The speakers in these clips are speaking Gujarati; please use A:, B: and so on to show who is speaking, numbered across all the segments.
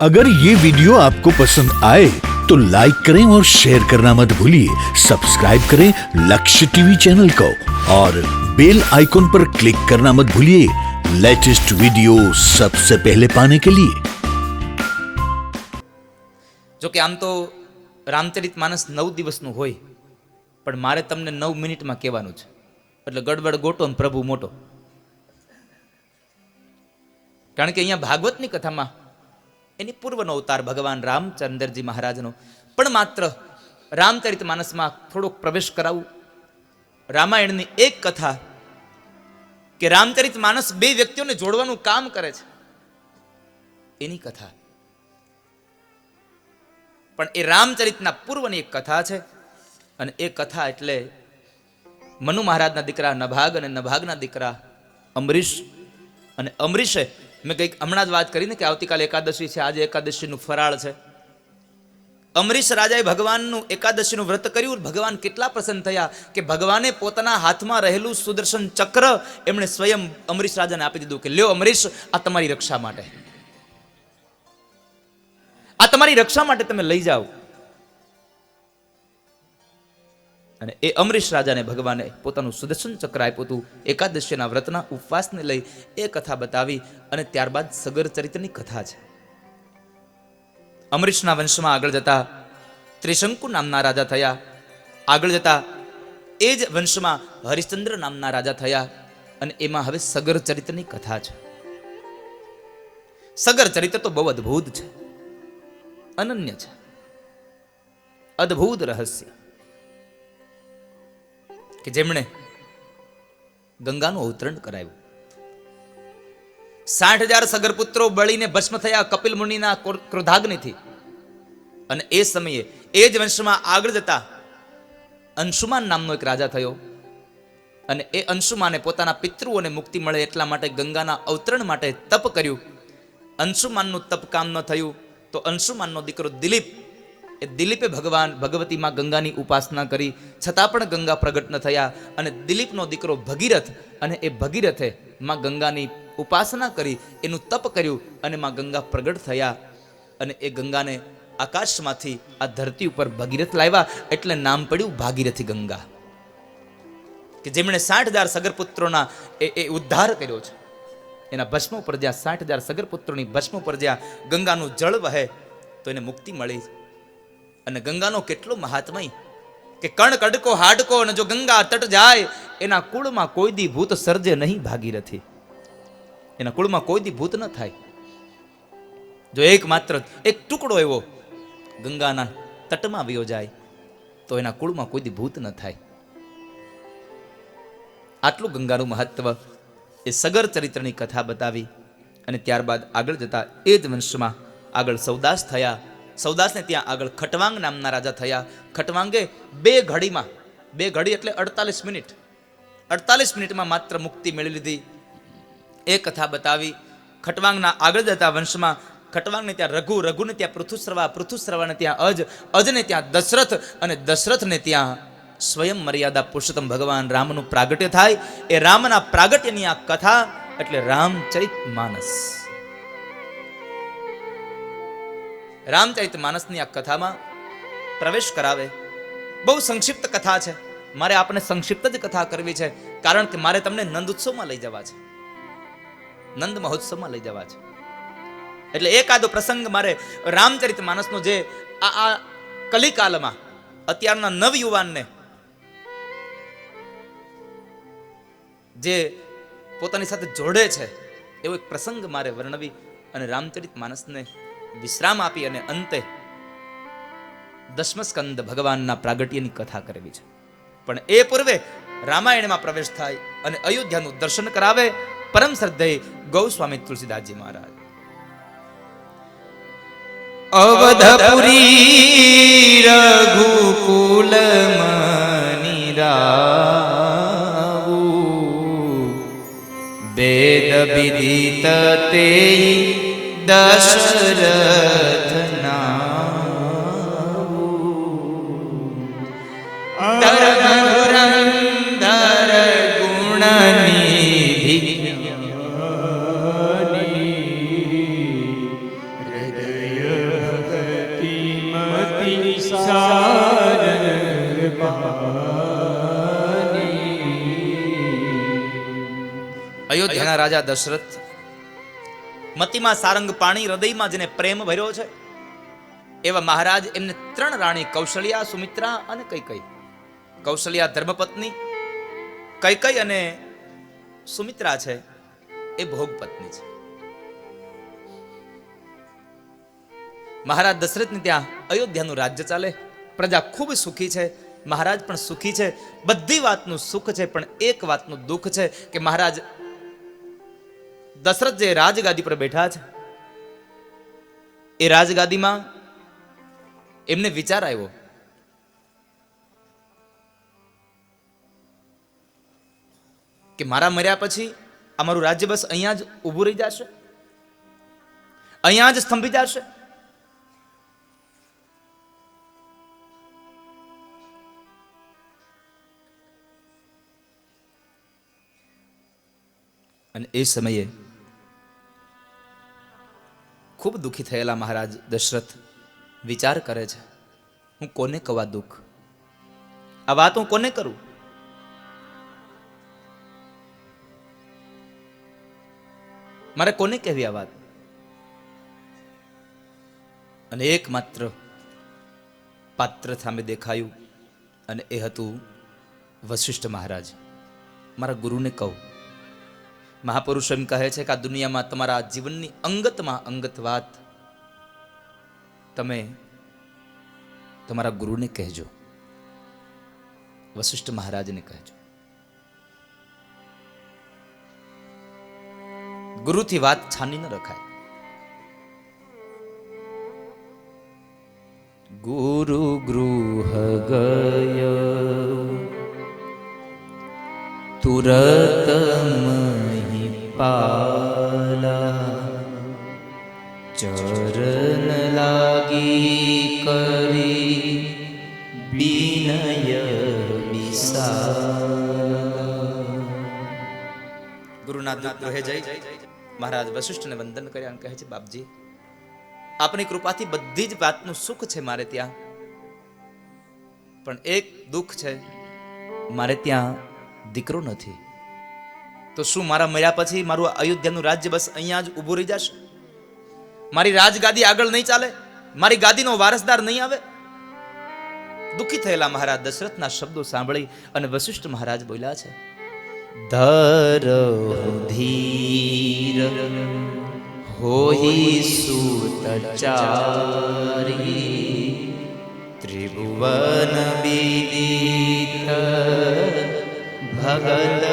A: अगर ये वीडियो आपको पसंद आए तो लाइक करें और शेयर करना मत भूलिए। सब्सक्राइब करें लक्ष्य टीवी चैनल को और बेल आइकॉन पर क्लिक करना मत भूलिए लेटेस्ट वीडियो सबसे पहले पाने के लिए।
B: जो कि आम तो रामचरित मानस 9 દિવસનું હોય, પણ મારે તમને 9 મિનિટમાં કહેવાનું છે, એટલે ગડબડ ગોટો ને પ્રભુ મોટો. કારણ કે અહીંયા ભાગવતની કથામાં એની પૂર્વનો અવતાર ભગવાન રામચંદ્રજી મહારાજનો, પણ માત્ર રામચરિત માનસમાં થોડોક પ્રવેશ કરાવું. રામાયણની એક કથા કે રામચરિત માનસ બે વ્યક્તિઓને જોડવાનું કામ કરે છે, એની કથા. પણ એ રામચરિતના પૂર્વની એક કથા છે, અને એ કથા એટલે મનુ મહારાજના દીકરા નભાગ અને નભાગના દીકરા અમરીશ. અને અમરીશે, મેં કંઈક હમણાં જ વાત કરીને કે આવતીકાલે એકાદશી છે, આજે એકાદશીનું ફરાળ છે. અમરીશ રાજાએ ભગવાનનું એકાદશીનું વ્રત કર્યું. ભગવાન કેટલા પ્રસન્ન થયા કે ભગવાને પોતાના હાથમાં રહેલું સુદર્શન ચક્ર એમણે સ્વયં અમરીશ રાજાને આપી દીધું કે લ્યો અમરીશ, આ તમારી રક્ષા માટે, આ તમારી રક્ષા માટે તમે લઈ જાઓ. અને એ અમરીશ રાજાને ભગવાને પોતાનું સુદર્શન ચક્ર આપ્યું હતું. એકાદશીના વ્રતના ઉપવાસને લઈ એ કથા બતાવી. અને ત્યારબાદ સગર ચરિત્રની કથા છે. અમરીશના વંશમાં આગળ જતા ત્રિશંકુ નામના રાજા થયા. આગળ જતા એ જ વંશમાં હરિશ્ચંદ્ર નામના રાજા થયા. અને એમાં હવે સગર ચરિત્રની કથા છે. સગર ચરિત્ર તો બહુ અદ્ભુત છે, અનન્ય છે, અદ્ભુત રહસ્ય કે જેમણે ગંગાનું અવતરણ કરાવ્યું. 60,000 સગરપુત્રો બળીને ભસ્મ થયા કપિલ મુનિના ક્રોધાગ્નિથી. અને એ સમયે એ જ વંશમાં આગળ જતા અંશુમાન નામનો એક રાજા થયો. અને એ અંશુમાને પોતાના પિતૃઓને મુક્તિ મળે એટલા માટે ગંગાના અવતરણ માટે તપ કર્યું. અંશુમાનનું તપ કામ ન થયું તો અંશુમાનનો દીકરો દિલીપ, એ દિલીપે ભગવતીમાં ગંગાની ઉપાસના કરી, છતાં પણ ગંગા પ્રગટ ન થયા. અને દિલીપનો દીકરો ભગીરથ, અને એ ભગીરથે માં ગંગાની ઉપાસના કરી, એનું તપ કર્યું, અને માં ગંગા પ્રગટ થયા. અને એ ગંગાને આકાશમાંથી આ ધરતી ઉપર ભગીરથ લાવ્યા, એટલે નામ પડ્યું ભાગીરથી ગંગા. કે જેમણે 60,000 સગરપુત્રોના એ ઉદ્ધાર કર્યો છે. એના ભસ્મ ઉપર જ્યાં 60,000 સગરપુત્રોની ભસ્મ ઉપર જ્યાં ગંગાનું જળ વહે તો એને મુક્તિ મળી. અને ગંગાનો કેટલો મહાત્મય કે કણ કડકો હાડકો, અને જો ગંગા તટ જાય એના કુળમાં કોઈ દી ભૂત સર્જે નહીં ભાગીરથી. એના કુળમાં કોઈ દી ભૂત ન થાય. જો એક માત્ર એક ટુકડો એવો ગંગાના તટમાં વયો જાય તો એના કુળમાં કોઈ દી ભૂત ન થાય. આટલું ગંગાનું મહત્વ એ સગર ચરિત્રની કથા બતાવી. અને ત્યારબાદ આગળ જતા એ જ વંશમાં આગળ સૌદાસ થયા. સૌદાસને ત્યાં આગળ ખટવાંગ નામના રાજા થયા. ખટવાંગે 2 ઘડીમાં, 2 ઘડી એટલે 48 મિનિટ, 48 મિનિટમાં માત્ર મુક્તિ મેળવી લીધી. એ કથા બતાવી. ખટવાંગના આગળ જતા વંશમાં ખટવાંગને ત્યાં રઘુ, રઘુને ત્યાં પૃથુશ્રવા, પૃથુશ્રવાને ત્યાં અજ, અજને ત્યાં દશરથ, અને દશરથને ત્યાં સ્વયં મર્યાદા પુરુષોત્તમ ભગવાન રામનું પ્રાગટ્ય થાય. એ રામના પ્રાગટ્યની આ કથા એટલે રામચરિત માનસ. રામચરિત માનસની આ કથામાં પ્રવેશ કરાવે. બહુ સંક્ષિપ્ત કથા છે. મારે આપને સંક્ષિપ્ત જ કથા કરવી છે, કારણ કે મારે તમને નંદ ઉત્સવમાં લઈ જવા છે, નંદ મહોત્સવમાં લઈ જવા છે. એટલે એકાદો પ્રસંગ મારે રામચરિત માનસનો જે આ કલિકાલમાં અત્યારના નવયુવાનને જે પોતાની સાથે જોડે છે એવો એક પ્રસંગ મારે વર્ણવી અને રામચરિત માનસને વિશ્રામ આપી અને અંતે દશમસ્કંદ ભગવાનના પ્રાગટ્યની કથા કરવી છે. પણ એ પૂર્વે રામાયણમાં પ્રવેશ થાય અને અયોધ્યાનું દર્શન કરાવે પરમ શ્રદ્ધેય ગૌસ્વામી તુલસીદાસજી મહારાજ.
C: અવધપુરી રઘુકુલ મની રાવું, વેદ વિદિત તે દશરથ નાવું, ધરધુરંધર ગુણનિધિ હૃદય અતિ સાર
B: અયોધ્યાના રાજા દશરથ, મતિમાં સારંગ પાણી, હૃદયમાં જેને પ્રેમ ભર્યો છે એવા મહારાજ એમને 3 રાણી કૌશલ્યા, સુમિત્રા અને કૈકેયી. કૌશલ્યા ધર્મપત્ની, કૈકેયી અને સુમિત્રા છે એ ભોગ પત્ની છે. મહારાજ દશરથને ત્યાં અયોધ્યાનું રાજ્ય ચાલે, પ્રજા ખૂબ સુખી છે, મહારાજ પણ સુખી છે. બધી વાતનું સુખ છે, પણ એક વાતનું દુઃખ છે કે મહારાજ દશરથ જે રાજગાદી પર બેઠા છે એ રાજગાદીમાં એમને વિચાર આવ્યો કે મારા મર્યા પછી અમારું રાજ્ય બસ અહીંયા જ ઊભું રહી જશે, અહીંયા જ સ્તંભી જશે. અને એ સમયે ખૂબ દુઃખી થયેલા મહારાજ દશરથ વિચાર કરે છે, હું કોને કહું આ દુઃખ, આ વાત હું કોને કરું? મારે કોને કહેવી આ વાત? અને એકમાત્ર પાત્ર સામે દેખાયું અને એ હતું વશિષ્ઠ મહારાજ. મારા ગુરુને કહું. મહાપુરુષ એમ કહે છે કે આ દુનિયામાં તમારા જીવનની અંગતમાં અંગત વાત તમે તમારા ગુરુને કહેજો, વશિષ્ઠ મહારાજને કહેજો. ગુરુથી વાત છાની ન રખાય. ગુરુ ગૃહ ગયો તુરત પાલા, ચરણ લાગી કરી વિનય વિસાલા. ગુરુનાથ ગૃહે જઈ મહારાજ વશિષ્ઠને વંદન કર્યા અને કહે છે, બાપજી આપની કૃપાથી બધી જ વાતનું સુખ છે મારે ત્યાં, પણ એક દુઃખ છે, મારે ત્યાં દીકરો નથી. તો શું મારા મર્યા પછી મારું અયોધ્યાનું રાજ્ય બસ અહીંયા જ ઊભું રહી જશે? મારી રાજગાદી આગળ નહીં ચાલે? મારી ગાદીનો વારસદાર નહીં આવે? દુઃખી થયેલા મહારાજ દશરથના શબ્દો સાંભળી અને વશિષ્ઠ મહારાજ બોલ્યા છે, ધરો ધીર હોઈ સુતચારી, ત્રિભુવન વિદિત ભગત.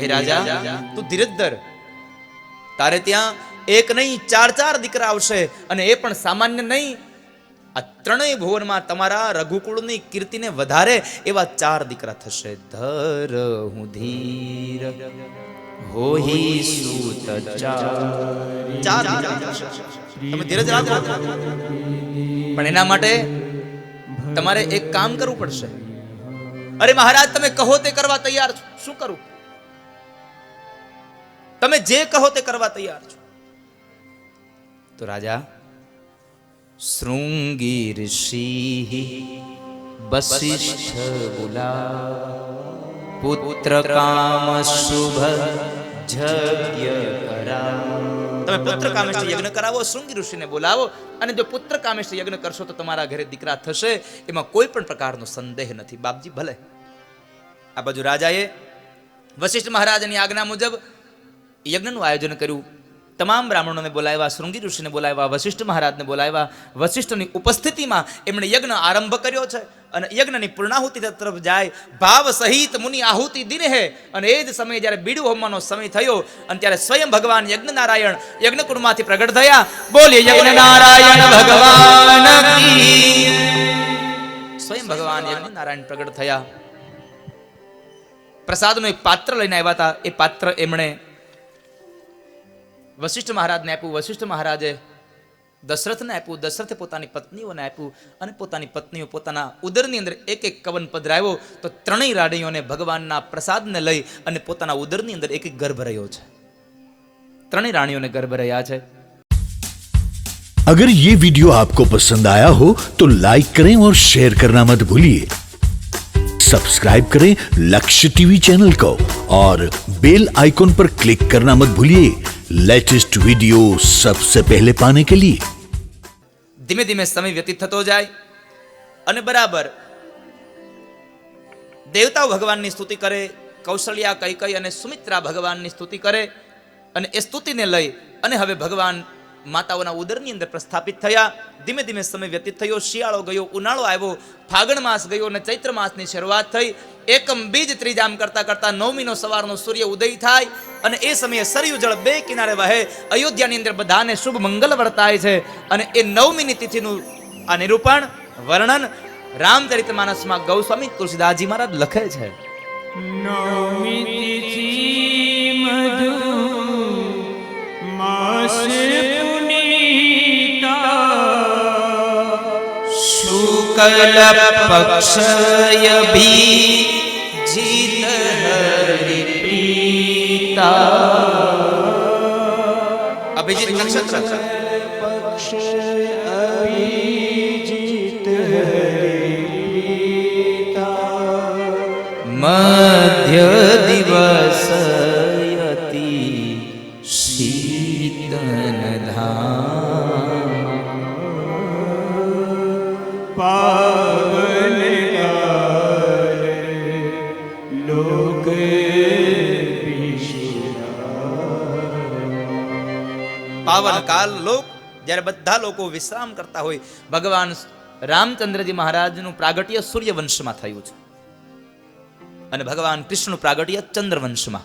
B: હે રાજા, તું ધીરજ ધર. તારે ત્યાં એક નહીં 4 દીકરા આવશે, અને એ પણ સામાન્ય નહીં. આ 3 ભુવનમાં તમારા રઘુકુળની કીર્તિને વધારે એવા 4 દીકરા થશે. ધર હું ધીર હોઈ સુત ચારી. 4 દીકરા થશે. તમે ધીરજ રાખો, પણ એના માટે તમારે એક કામ કરવું પડશે. અરે મહારાજ, તમે કહો તે કરવા તૈયાર છો. શું કરું? તમે જે કહો તે કરવા તૈયાર છો. તો રાજા શૃંગી ઋષિ વશિષ્ઠ બોલા, પુત્ર કામ શુભ યજ્ઞ કરાવો. તમે પુત્ર કામેષ્ટ યજ્ઞ કરાવો, શૃંગી ઋષિને બોલાવો, અને જો પુત્ર કામેષ્ટ યજ્ઞ કરશો તો તમારા ઘરે દીકરા થશે, એમાં કોઈ પણ પ્રકારનો સંદેહ નથી. બાપજી ભલે. આ બાજુ રાજાએ વશિષ્ઠ મહારાજની આજ્ઞા મુજબ યજ્ઞનું આયોજન કર્યું. તમામ બ્રાહ્મણોને બોલાવ્યા, શૃંગી ઋષિને બોલાવ્યા, વશિષ્ઠ મહારાજને બોલાવ્યા. વશિષ્ઠની ઉપસ્થિતિમાં એમણે યજ્ઞ આરંભ કર્યો છે, અને યજ્ઞની પૂર્ણાહુતિ તરફ જાય. ભાવ સહિત મુનિ આહુતિ દિન હે. અને એ જ સમયે જ્યારે બીડું હોમવાનો સમય થયો, અને ત્યારે સ્વયં ભગવાન યજ્ઞ નારાયણ યજ્ઞકુંડમાંથી પ્રગટ થયા. બોલીએ યજ્ઞ નારાયણ ભગવાન કી. સ્વયં ભગવાન યજ્ઞ નારાયણ પ્રગટ થયા. પ્રસાદનું એક પાત્ર લઈને આવ્યા હતા. એ પાત્ર એમણે વશિષ્ઠ મહારાજને આપ્યું. વશિષ્ઠ મહારાજે દશરથને આપ્યું. દશરથે પોતાની પત્નીઓને આપ્યું, અને પોતાની પત્નીઓ પોતાના ઉદરની અંદર એક કવન પધરાવ્યો. તો 3 રાણીઓને ભગવાનના પ્રસાદને લઈ અને પોતાના ઉદરની અંદર એક ગર્ભ રહ્યો છે. 3 રાણીઓને ગર્ભ રહ્યા છે.
A: अगर ये वीडियो आपको पसंद आया हो तो लाइक करें और शेयर करना मत भूलिए। सब्सक्राइब करें लक्ष्य टीवी चैनल को और बेल आइकॉन पर क्लिक करना मत भूलिए लेटेस्ट वीडियो सबसे पहले पाने के लिए।
B: ધીમે ધીમે સમય વ્યતીત થતો જાય અને બરાબર દેવતાઓ ભગવાનની સ્તુતિ કરે, કૌશલ્યા, કૈકેયી અને સુમિત્રા ભગવાનની સ્તુતિ કરે અને એ સ્તુતિને લઈ અને હવે ભગવાન માતાઓના ઉદરની અંદર પ્રસ્થાપિત થયા. ધીમે ધીમે સમય વ્યતીત થયો. શિયાળો ગયો, ઉનાળો આવ્યો, ફાગણ માસ ગયો અને ચૈત્ર માસની શરૂઆત થઈ. એકમ બીજ ત્રીજામ કરતા કરતા નવમીનો સવારનો સૂર્ય ઉદય થાય અને એ સમયે સરયુ જળ બે કિનારે વહે. અયોધ્યાની અંદર બધાને શુભ મંગલ વર્તાય છે અને એ નવમીની તિથિનું આ નિરૂપણ વર્ણન રામચરિતમાનસમાં ગૌસ્વામી તુલસીદાસજી મહારાજ લખે છે.
C: નવમી તિથિ મધુ માસે પુનીતા
B: શુક્લ પક્ષય બીજીત હરિ પ્રીતા. અભિજીત નક્ષત્ર મધ્ય દિવસ યતિ શીતન ધામ
C: પાવન લોક
B: પાવન કાલ લોક જ્યારે બધા લોકો વિશ્રામ કરતા હોય, ભગવાન રામચંદ્રજી મહારાજનું પ્રાગટ્ય સૂર્યવંશમાં થયું છે અને ભગવાન કૃષ્ણનું પ્રાગટ્ય ચંદ્રવંશમાં.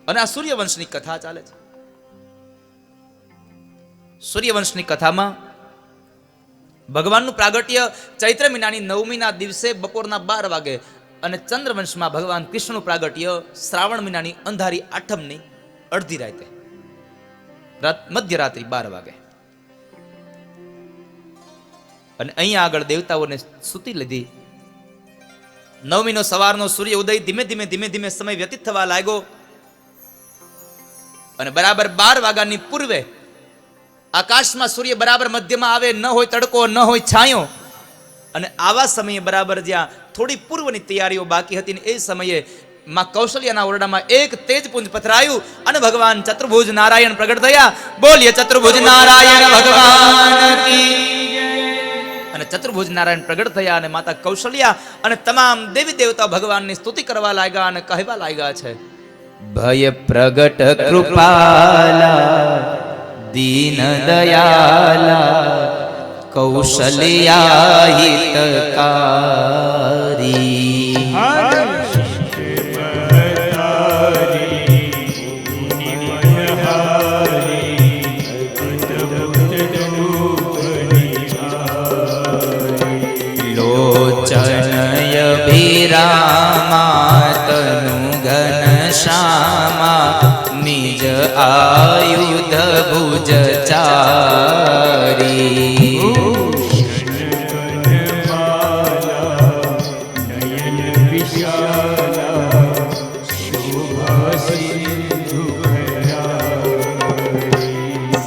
B: અને આ સૂર્યવંશની કથા ચાલે છે. સૂર્યવંશની કથામાં ભગવાનનું પ્રાગટ્ય ચૈત્ર મહિનાની નવમીના દિવસે બપોરના 12 વાગે અને ચંદ્રવંશમાં ભગવાન કૃષ્ણનું પ્રાગટ્ય શ્રાવણ મહિનાની અંધારી આઠમની અડધી રાતે મધ્યરાત્રિ 12 વાગે. અને અહીંયા આગળ દેવતાઓને સ્તુતિ લીધી. નવમીનો સવારનો સૂર્ય ઉદય ધીમે ધીમે ધીમે ધીમે સમય વ્યતીત થવા લાગ્યો અને બરાબર 12 વાગ્યાની પૂર્વે આકાશમાં સૂર્ય બરાબર મધ્યમાં આવે, ન હોય તડકો ન હોય છાંયો. અને આવા સમયે બરાબર જ્યાં થોડી પૂર્વની તૈયારીઓ બાકી હતી ને એ સમયે માં કૌશલ્યાના ઓરડામાં એક તેજપુંજ પથરાયું અને ભગવાન ચતુર્ભુજ નારાયણ પ્રગટ થયા. બોલીએ ચતુર્ભુજ નારાયણ ભગવાન કી. અને ચતુર્ભુજ નારાયણ પ્રગટ થયા અને માતા કૌશલ્યા અને તમામ દેવી દેવતા ભગવાનની સ્તુતિ કરવા લાગ્યા અને કહેવા લાગ્યા છે, ભય પ્રગટ કૃપાલા દીન દયાલા કૌશલ્યા હિતકારી. લોચનય ભીરામા તનુ ઘન શ્યામા નિજ આયુધ ભુજ ચારી.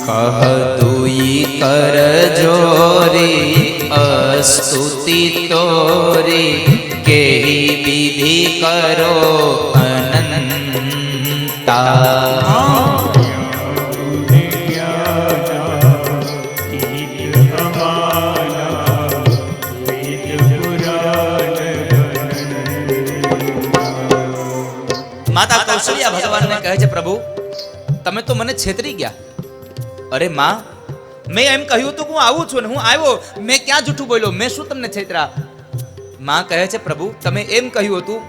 B: કહદુઈ કર જોરી સ્તુતિ તોરી કેહી વિધિ કરો અનંતા. માતા કૌશલ્યા ભગવાનને કહે છે, પ્રભુ તમે તો મને છેતરી ગયા. અરે માં, મેં એમ કહ્યું હતું કે હું આવું છું ને હું આવ્યો. મેં ક્યાં જૂઠું બોલ્યો? મેં શું તમને છેતરા? માં કહે છે, પ્રભુ તમે એમ કહ્યું હતું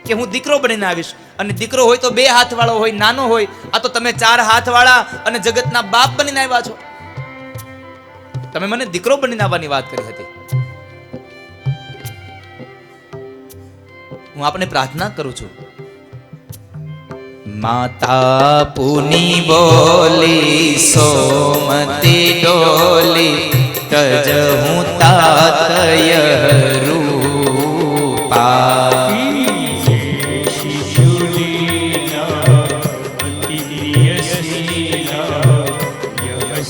B: કે હું દીકરો બનીને આવીશ અને દીકરો હોય તો 2 હાથ વાળો હોય, નાનો હોય. આ તો તમે 4 હાથ વાળા અને જગતના બાપ બનીને આવ્યા છો. તમે મને દીકરો બનીને આવવાની વાત કરી હતી. હું આપને પ્રાર્થના કરું છું. માતા પુની બોલી સોમતી ડોલી તજ હું તાતય રૂપા.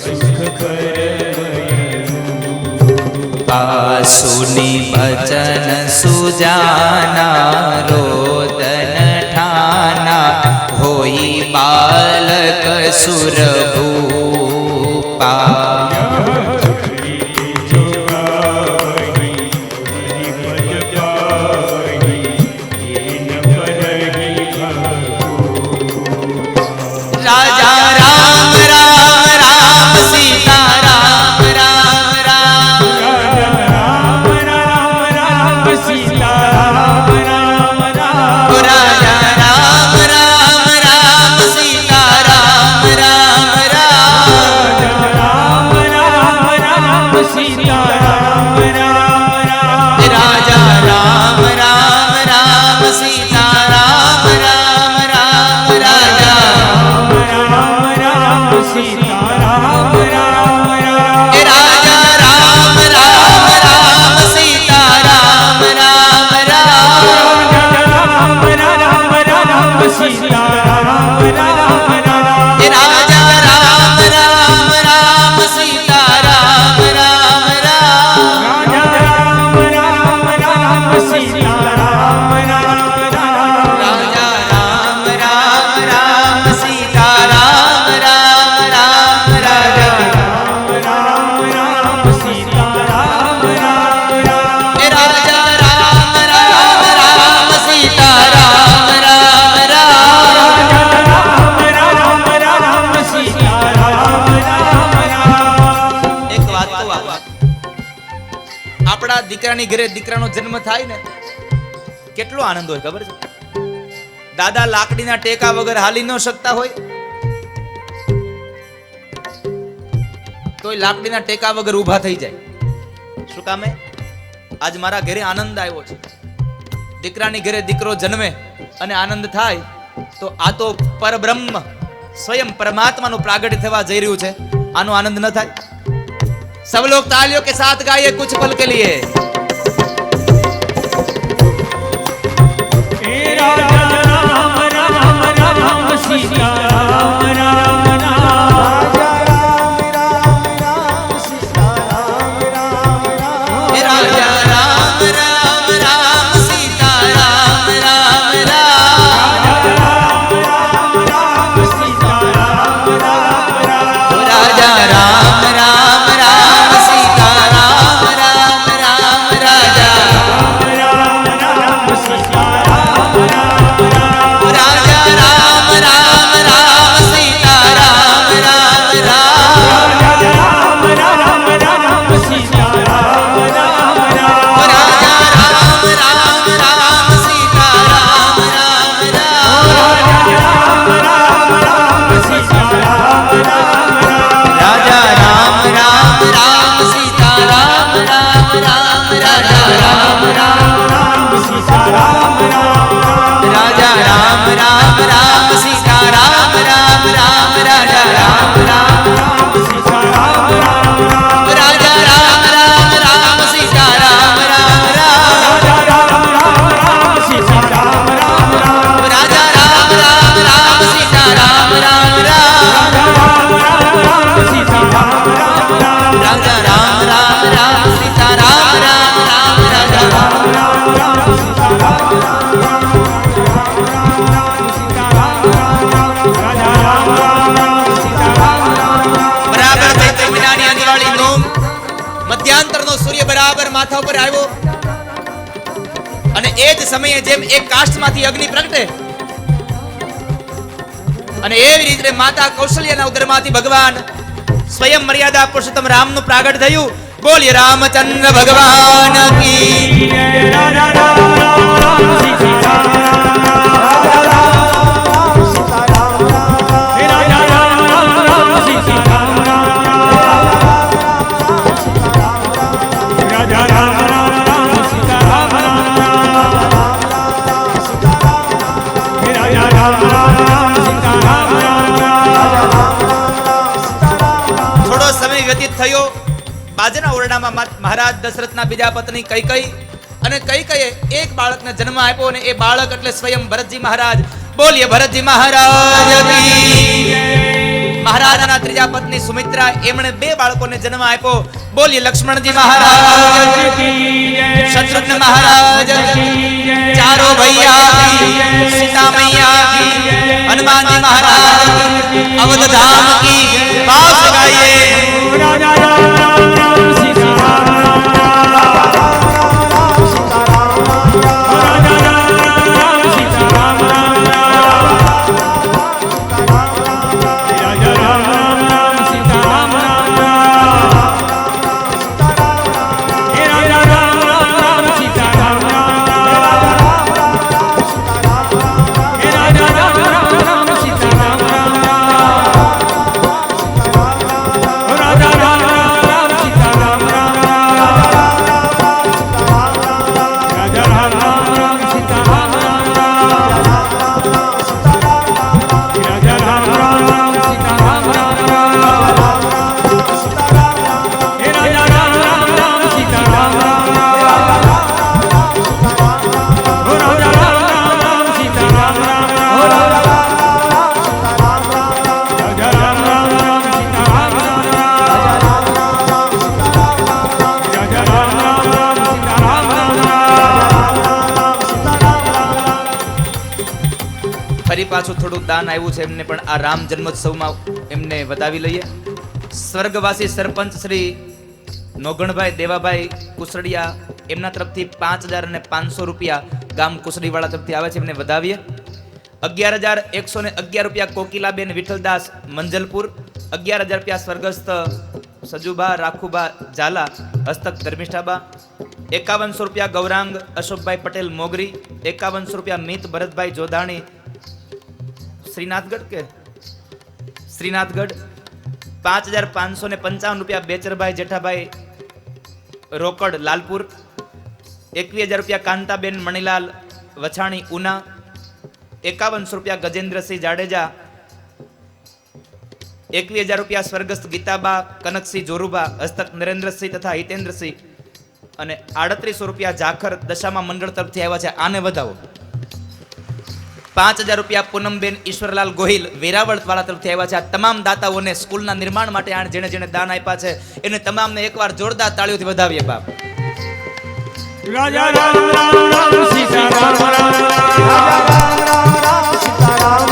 C: સુખ કરવયનું
B: આસુની વચન સુજાના રોદન ઠાના હોઈ બાલક સુરભૂપા દીકરાની ઘરે દીકરાનો જન્મ થાય ને કેટલો આનંદ હોય ખબર છે. દાદા લાકડીના ટેકા વગર હાલી ન શકતા હોય તોય લાકડીના ટેકા વગર ઊભા થઈ જાય. શું કામે? આજ મારા ઘરે આનંદ આવ્યો છે. દીકરાની ઘરે દીકરો જન્મે અને આનંદ થાય તો આ તો પરબ્રહ્મ સ્વયં પરમાત્માનું પ્રાગટ્ય થવા જઈ રહ્યું છે. આનો આનંદ ન થાય? सब लोग तालियों के साथ गाइए कुछ पल के लिए.
C: राजा राम राम राम सीता राम राम राम
B: राजा राम राम राम सीता राम राम राम
C: सीता राम राम
B: राजा राम राम राम सीता राम राम राम राजा राजा राम राम राम सीता राम राम राम
C: सीता राम राम
B: राजा राम राम राम सीता राम राम राजा राम राम राम सीता राम राम राम राजा राम राम
C: सीता राम
B: राजा राम राम राम सीता राम राम राम राजा राम राम
C: सीता राम
B: राजा राम राम राम सीता राम राम
C: सीता राम
B: राजा राम राम राम सीता राम राम
C: सीता राम
B: राजा राम राम राम सीता राम राम राम राजा બરાબર ચૈત્ર મહિનાની આ દિવાળી નોમ મધ્યાંતરનો સૂર્ય બરાબર માથા ઉપર આવ્યો અને એ જ સમયે જેમ એક કાષ્ઠમાંથી અગ્નિ પ્રગટે અને એવી રીતે માતા કૌશલ્યાના ઉદરમાંથી ભગવાન સ્વયં મર્યાદા પુરુષોત્તમ રામનું પ્રાગટ થયું. બોલીએ રામચંદ્ર ભગવાન કી થોડો સમય વ્યતીત થયો. બાજના ઓરડામાં મહારાજ દશરથના બીજા પત્ની કૈકેયી અને કૈકેયીએ એક બાળકને જન્મ આપ્યો અને એ બાળક એટલે સ્વયં ભરતજી મહારાજ. બોલીએ ભરતજી મહારાજ કી મહારાજના ત્રીજા પત્ની સુમિત્રા એમણે 2 બાળકોને જન્મ આપ્યો. બોલીએ લક્ષ્મણજી મહારાજ શત્રુઘ્ન મહારાજ ચારો ભૈયા સીતા મૈયા હનુમાનજી મહારાજ અવધ ધામ કી બાસ ગાઈએ.
C: રાજા રામ સીતારામ રાજા રામ સીતારામ રાજા રામ સીતારામ હે રાજા રામ સીતારામ હે રાજા રામ સીતારામ રાજા રામ સીતારામ રાજા રામ સીતારામ રાજા રામ સીતારામ હે રાજા રામ સીતારામ હો રાજા રામ સીતારામ રાજા રામ સીતારામ રાજા રામ સીતારામ
B: ફરી પાછું થોડું દાન આવ્યું છે એમને પણ આ રામ જન્મોત્સવમાં એમને વધાવી લઈએ. સ્વર્ગવાસી સરપંચ શ્રી નોગણભાઈ દેવાભાઈ કુસડિયા એમના તરફથી 5,500 રૂપિયા ગામ કુસડીવાળા તરફથી આવે છે, એમને વધાવીએ. 11,111 રૂપિયા કોકિલાબેન વિઠ્ઠલદાસ મંજલપુર. 11,000 રૂપિયા સ્વર્ગસ્થ સજુભા રાખુભા ઝાલા હસ્તક ધર્મિષ્ઠાબા. 5100 રૂપિયા ગૌરાંગ અશોકભાઈ પટેલ મોગરી. 5100 રૂપિયા મિત ભરતભાઈ જોધાણી શ્રીનાથગઢ કે શ્રીનાથગઢ. 5,555 રૂપિયા બેચરભાઈ જેઠાભાઈ રોકડ લાલપુર. 21,000 રૂપિયા કાંતાબેન મણીલાલ વછાણી ઉના. 5100 રૂપિયા ગજેન્દ્રસિંહ જાડેજા. 21,000 રૂપિયા સ્વર્ગસ્થ ગીતાબા કનકસિંહ જોરુબા હસ્તક નરેન્દ્રસિંહ તથા હિતેન્દ્રસિંહ. અને 3800 રૂપિયા જાખર દશામા મંડળ તરફથી આવ્યા છે, આને વધાવો. 5,000 રૂપિયા પૂનમબેન ઈશ્વરલાલ ગોહિલ વેરાવળ વાળા તરફથી આવ્યા છે. આ તમામ દાતાઓને સ્કૂલના નિર્માણ માટે જેણે જેણે દાન આપ્યા છે એને તમામને એકવાર જોરદાર તાળીઓથી વધાવીએ બાપ.
C: રાજા રામ સીતારામ રાજા રામ સીતારામ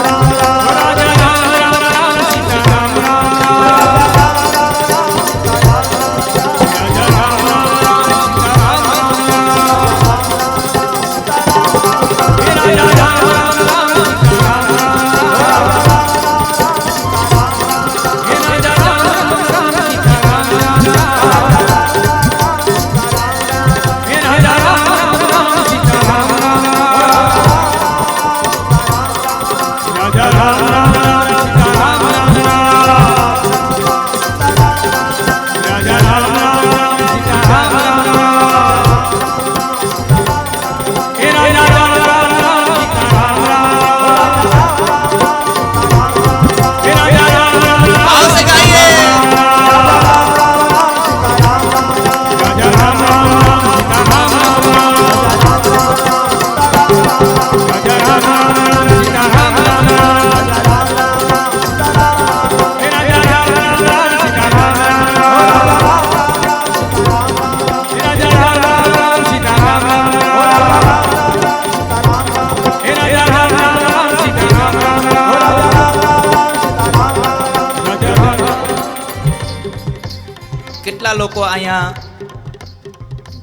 B: કેટલા લોકો અહીંયા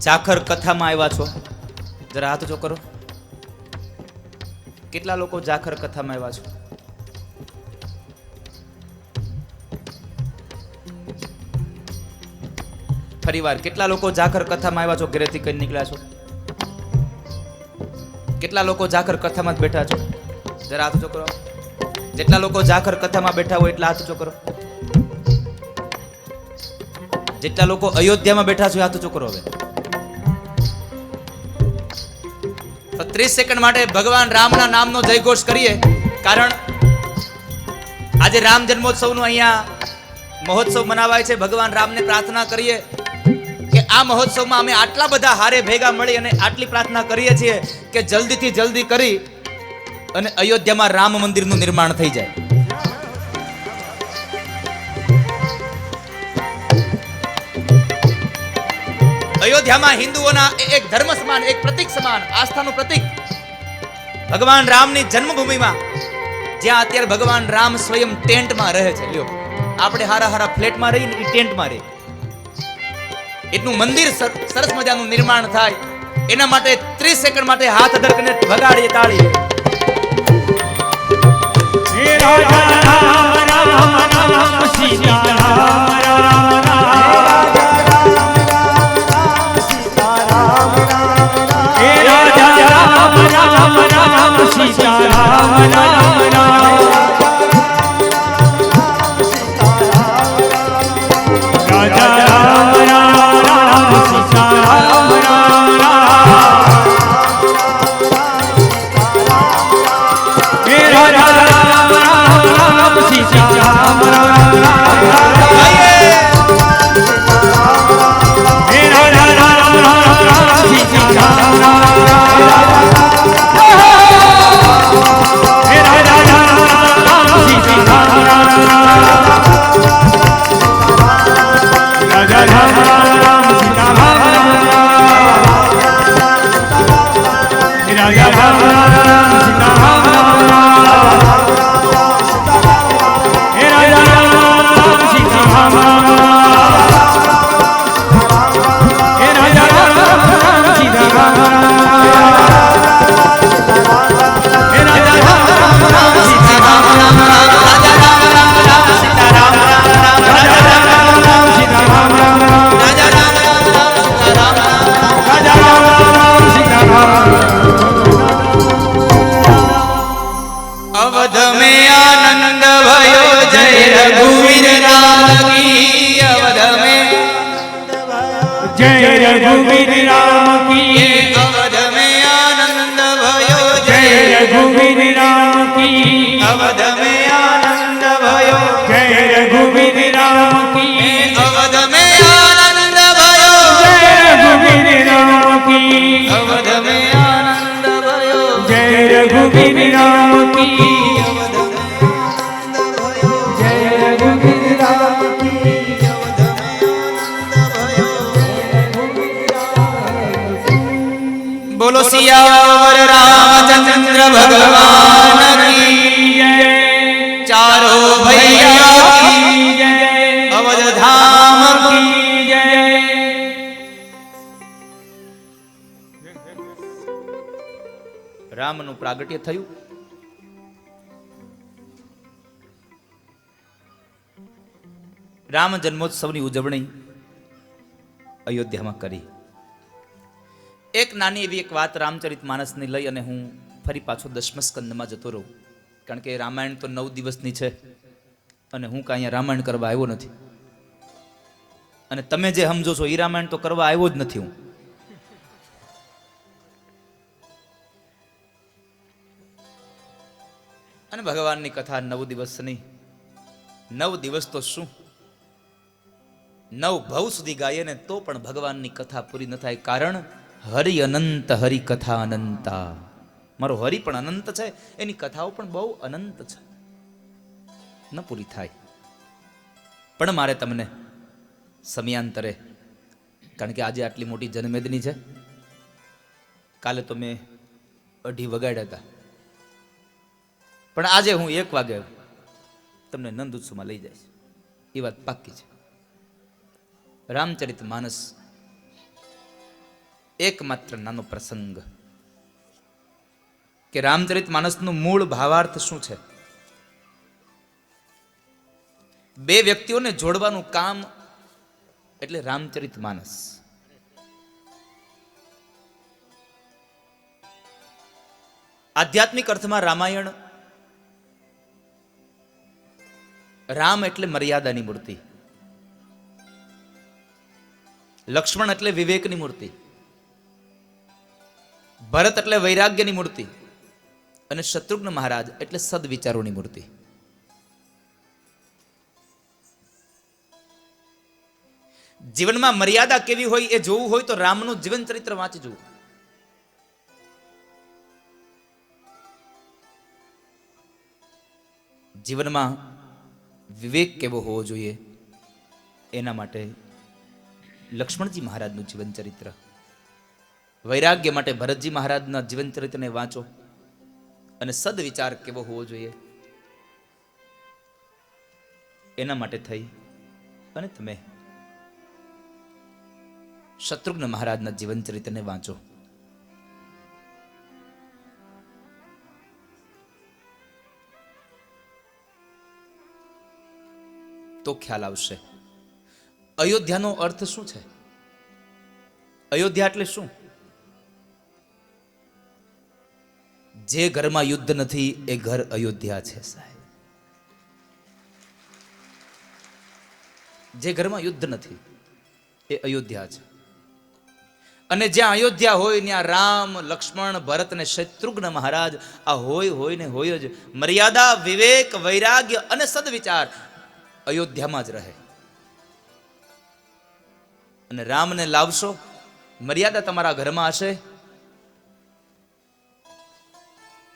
B: જાખર કથામાં આવ્યા છો? જરા હાથ ઊંચો કરો. કેટલા લોકો જાખર કથામાં આવ્યા છો? ફરીવાર કેટલા લોકો જાખર કથામાં આવ્યા છો? ઘરેથી કઈ નીકળ્યા છો? કેટલા લોકો જાખર કથામાં જ બેઠા છો? જરા હાથ ઊંચો કરો. જેટલા લોકો જાખર કથામાં બેઠા હોય એટલા હાથ ઊંચો કરો. જેટલા લોકો અયોધ્યામાં બેઠા છો હાથ ઊંચો કરો. હવે તો 30 સેકન્ડ માટે ભગવાન રામના નામનો જયઘોષ કરીએ, કારણ આજે રામ જન્મોત્સવનું અહીંયા મહોત્સવ મનાવાય છે. ભગવાન રામને પ્રાર્થના કરીએ કે આ મહોત્સવમાં અમે આટલા બધા હારે ભેગા મળી અને આટલી પ્રાર્થના કરીએ છીએ કે જલ્દીથી જલ્દી કરી અને અયોધ્યામાં રામ મંદિરનું નિર્માણ થઈ જાય. અયોધ્યામાં હિન્દુઓના એક ધર્મ સમાન, એક પ્રતીક સમાન, આસ્થાનું પ્રતીક ભગવાન રામની જન્મભૂમિમાં, જ્યાં અત્યારે ભગવાન રામ સ્વયં ટેન્ટમાં રહે છે. લ્યો, આપણે હારા હારા ફ્લેટમાં રહીને એ ટેન્ટમાં રહે. એટલું મંદિર સરસ મજાનું નિર્માણ થાય, એના માટે 30 સેકન્ડ માટે હાથ અધરકને વગાડીએ તાળી.
C: હે રાજા રામ રામ રામ સીતા રામ રામ રામ. હે રાજા રામ રામ રામ સીતા રામ રામ રામ. રાજા રામ રામ રામ સીતા રામ રામ રામ. હે રાજા રામ રામ રામ સીતા રામ રામ રામ. હે રાજા રામ રામ રામ સીતા રામ રામ રામ. હે રાજા રામ રામ સીતા રામ રામ રામ. રાજા રામ રામ સીતા રામ રામ રામ. હે રાજા રામ રામ સીતા રામ રામ રામ. હે રાજા રામ રામ સીતા રામ રામ રામ. હે રાજા રામ રામ સીતા રામ રામ રામ. હે રાજા રામ રામ સીતા રામ રામ રામ. રાજા રામ રામ સીતા રામ રામ રામ. રાજા રામ રામ સીતા રામ રામ રામ. રાજા રામ રામ સીતા રામ રામ.
B: અવધ में आनंद भयो जय रघुवीर राम की. अवध में
C: जय रघुवीर राम की.
B: अवध में आनंद भयो
C: जय रघुवीर राम की.
B: अवध में आनंद भयो.
C: जय रघुवीर राम की.
B: अवध में आनंद भयो.
C: जय रघुवीर राम की.
B: अवध में आनंद भयो.
C: जय रघुवीर राम की. जय रघुवीर राम की.
B: बोलो सियावर रामचंद्र भगवान की. चारों भैया की. अवध धाम की. રામનું પ્રાગટ્ય થયું. રામ જન્મોત્સવની ઉજવણી અયોધ્યામાં કરી. એક નાની એવી એક વાત રામચરિત માનસને લઈ અને હું ફરી પાછો 10મા સ્કંદમાં જતો રહું, કારણ કે રામાયણ તો 9 દિવસની છે અને હું કાંઈ અહીંયા રામાયણ કરવા આવ્યો નથી. અને તમે જે સમજો છો એ રામાયણ તો કરવા આવ્યો જ નથી હું. અને ભગવાનની કથા 9 દિવસની, 9 દિવસ તો શું 9 ભવ સુધી ગાઈએ ને તો પણ ભગવાનની કથા પૂરી ન થાય. કારણ હરિ અનંત, હરિ કથા અનંતા. મારો હરિ પણ અનંત છે, એની કથાઓ પણ બહુ અનંત છે, ન પૂરી થાય. પણ મારે તમને સમયાંતરે, કારણ કે આજે આટલી મોટી જનમેદની છે, કાલે તો મેં 2:30 વગાડ્યા હતા, પણ આજે હું 1 વાગે તમને નંદ ઉત્સવમાં લઈ જઈશ, એ વાત પાક્કી છે. રામચરિત માનસ એકમાત્ર નાનો પ્રસંગ કે રામચરિત માનસનું મૂળ ભાવાર્થ શું છે. 2 વ્યક્તિઓને જોડવાનું કામ એટલે રામચરિત માનસ. આધ્યાત્મિક અર્થમાં રામાયણ, રામ એટલે મર્યાદાની મૂર્તિ, લક્ષ્મણ એટલે વિવેકની મૂર્તિ, ભરત એટલે વૈરાગ્યની મૂર્તિ અને શત્રુઘ્ન મહારાજ એટલે સદવિચારોની મૂર્તિ. જીવનમાં મર્યાદા કેવી હોય એ જોવું હોય તો રામનું જીવન ચરિત્ર વાંચી જવું. જીવનમાં વિવેક કેવો હોવો જોઈએ, એના માટે લક્ષ્મણજી મહારાજનું જીવન ચરિત્ર, વૈરાગ્ય માટે ભરતજી મહારાજના જીવન ચરિત્રને વાંચો અને સદવિચાર કેવો હોવો જોઈએ એના માટે થઈ અને તમે શત્રુઘ્ન મહારાજના જીવન ચરિત્રને વાંચો. તો ખ્યાલ આવશે અયોધ્યાનો અર્થ શું છે. અયોધ્યા એટલે શું? જે ઘરમાં યુદ્ધ નથી એ ઘર અયોધ્યા છે સાહેબ. જે ઘરમાં યુદ્ધ નથી એ અયોધ્યા છે. અને જ્યાં અયોધ્યા હોય ત્યાં રામ, લક્ષ્મણ, ભરત અને શત્રુઘ્ન મહારાજ આ હોય ને હોય જ. મર્યાદા, વિવેક, વૈરાગ્ય અને સદવિચાર અયોધ્યામાં જ રહે. અને રામને લાવશો, મર્યાદા તમારા ઘરમાં હશે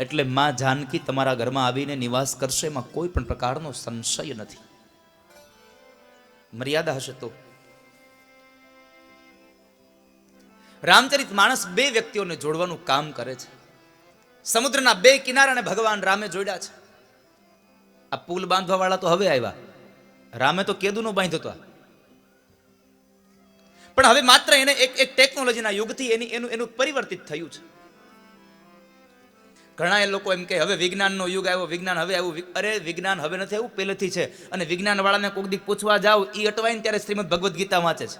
B: એટલે માં જાનકી તમારા ઘરમાં આવીને નિવાસ કરશે, એમાં કોઈ પણ પ્રકારનો સંશય નથી. મર્યાદા હશે તો. રામચરિત માનસ બે વ્યક્તિઓને જોડવાનું કામ કરે છે. સમુદ્રના બે કિનારાને ભગવાન રામે જોડ્યા છે. આ પુલ બાંધવા વાળા તો હવે આવ્યા, રામે તો કેદુનો બાંધ્યો હતો. પણ હવે માત્ર એને એક ટેકનોલોજીના યુગથી એનું પરિવર્તિત થયું છે. ઘણા એ લોકો એમ કે હવે વિજ્ઞાનનો યુગ આવ્યો, વિજ્ઞાન હવે આવ્યું. અરે વિજ્ઞાન હવે નથી આવ્યું, પહેલેથી છે. અને વિજ્ઞાન વાળાને કોઈક દી પૂછવા જાવ, એ અટવાઈને ત્યારે શ્રીમદ ભગવદ્ ગીતા વાંચે છે,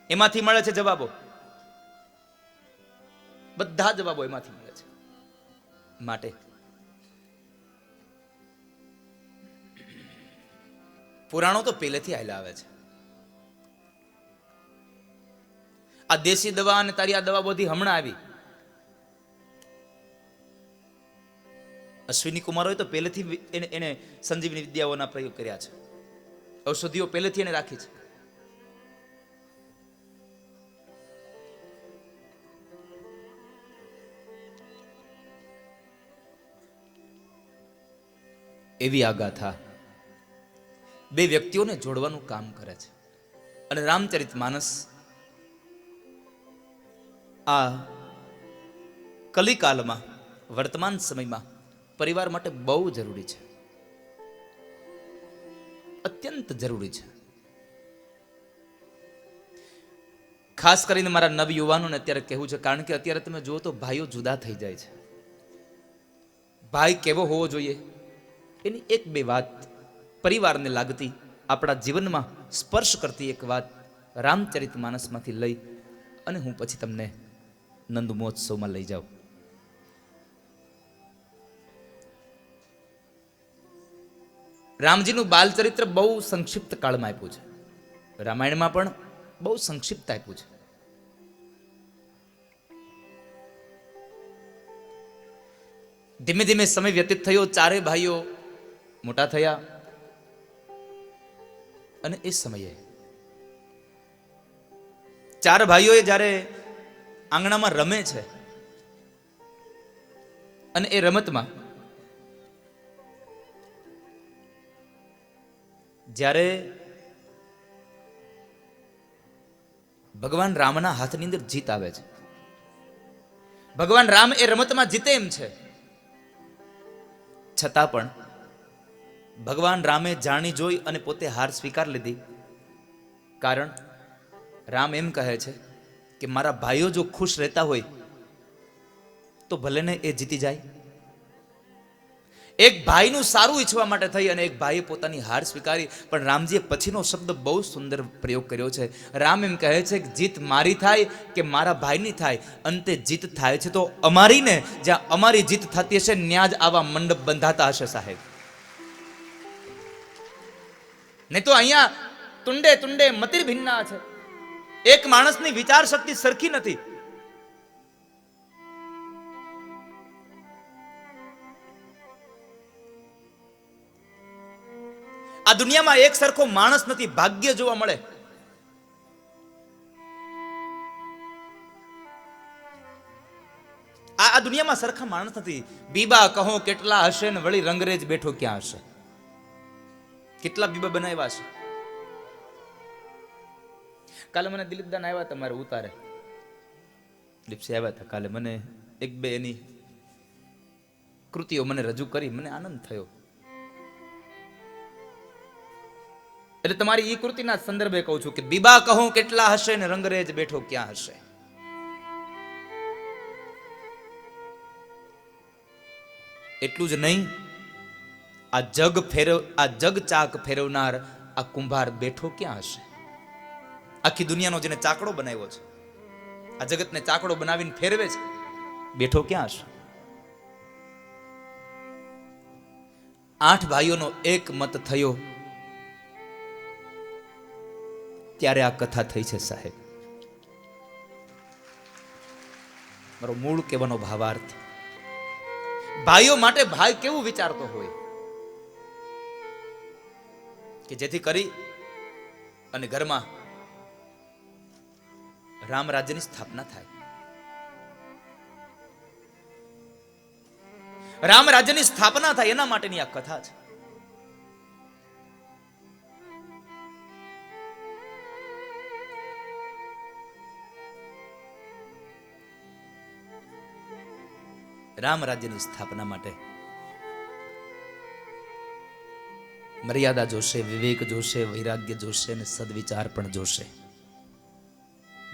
B: એમાંથી મળે છે જવાબો. બધા જવાબો એમાંથી મળે છે. માટે પુરાણો તો પહેલેથી આવેલા આવે છે. આ દેશી દવા અને તારી આ દવા બધી હમણાં આવી. અશ્વિની કુમારોએ તો પહેલેથી એને સંજીવની વિદ્યાઓના પ્રયોગ કર્યા છે. ઔષધિઓ પહેલેથી એને રાખી છે. એવી આ ગાથા બે વ્યક્તિઓને જોડવાનું કામ કરે છે. અને રામચરિત માનસ આ કલિકાલમાં, વર્તમાન સમયમાં પરિવાર માટે બહુ જરૂરી છે, અત્યંત જરૂરી છે. ખાસ કરીને મારા નવ યુવાનોને અત્યારે કહેવું છે, કારણ કે અત્યારે તમે જુઓ તો ભાઈઓ જુદા થઈ જાય છે. ભાઈ કેવો હોવો જોઈએ એની એક બે વાત, પરિવારને લાગતી, આપણા જીવનમાં સ્પર્શ કરતી એક વાત રામચરિત માનસમાંથી લઈ અને હું પછી તમને નંદ મહોત્સવમાં લઈ જાઉં. રામજીનું બાલચરિત્ર બહુ સંક્ષિપ્ત કાળમાં આપ્યું છે. રામાયણમાં પણ બહુ સંક્ષિપ્ત આપ્યું છે. ધીમે ધીમે સમય વ્યતીત થયો, ચારે ભાઈઓ મોટા થયા અને એ સમયે ચાર ભાઈઓએ જ્યારે આંગણામાં રમે છે અને એ રમતમાં જ્યારે ભગવાન રામના હાથની અંદર જીત આવે છે, ભગવાન રામ એ રમતમાં જીતે એમ છે, છતાં પણ ભગવાન રામે જાણી જોઈ અને પોતે હાર સ્વીકાર લીધી. કારણ રામ એમ કહે છે કે મારા ભાઈઓ જો ખુશ રહેતા હોય તો ભલે ને એ જીતી જાય. એક ભાઈનું સારું ઈચ્છવા માટે થઈ અને એક ભાઈએ પોતાની હાર સ્વીકારી. પણ રામજીએ પછીનો શબ્દ બહુ સુંદર પ્રયોગ કર્યો છે. રામ એમ કહે છે કે જીત મારી થાય કે મારા ભાઈની થાય, અંતે જીત થાય છે તો અમારી ને. જ્યાં અમારી જીત થતી હશે ત્યાં જ આવા મંડપ બંધાતા હશે સાહેબ. નહીં તો અહીંયા તુંડે તુંડે મતિર ભિન્ના છે. એક માણસની વિચાર શક્તિ સરખી નથી. આ દુનિયામાં એક સરખો માણસ નથી, ભાગ્ય જોવા મળે. આ દુનિયામાં સરખા માણસ નથી. બીબા કહો કેટલા હશે ને વળી રંગરેજ બેઠો ક્યાં હશે. કેટલા બીબા બનાવ્યા છે, કાલે મને દિલીપદાન આવ્યા હતા મારે ઉતારે, દિલીપસી આવ્યા હતા કાલે, મને એક બે એની કૃતિઓ મને રજૂ કરી, મને આનંદ થયો. એટલે તમારી ઈ કૃતિના સંદર્ભે કહું છું કે બીબા કહું કેટલા હશે ને રંગરેજ બેઠો ક્યાં હશે. એટલું જ નહીં, આ જગ ચાક ફેરવનાર આ કુંભાર બેઠો ક્યાં હશે. આખી દુનિયાનો જેને ચાકડો બનાવ્યો છે, આ જગતને ચાકડો બનાવીને ફેરવે છે, બેઠો ક્યાં હશે. 8 ભાઈઓનો એક મત થયો ત્યારે આ કથા થઈ છે સાહેબ. મારો મૂળ કહેવાનો ભાવાર્થ, ભાઈઓ માટે ભાઈ કેવું વિચારતો હોય કે જેથી કરી અને ઘરમાં રામ રાજ્યની સ્થાપના થાય. રામ રાજ્યની સ્થાપના થાય એના માટેની આ કથા છે. રામ રાજ્યની સ્થાપના માટે મર્યાદા જોશે, વિવેક જોશે, વૈરાગ્ય જોશે અને સદવિચાર પણ જોશે.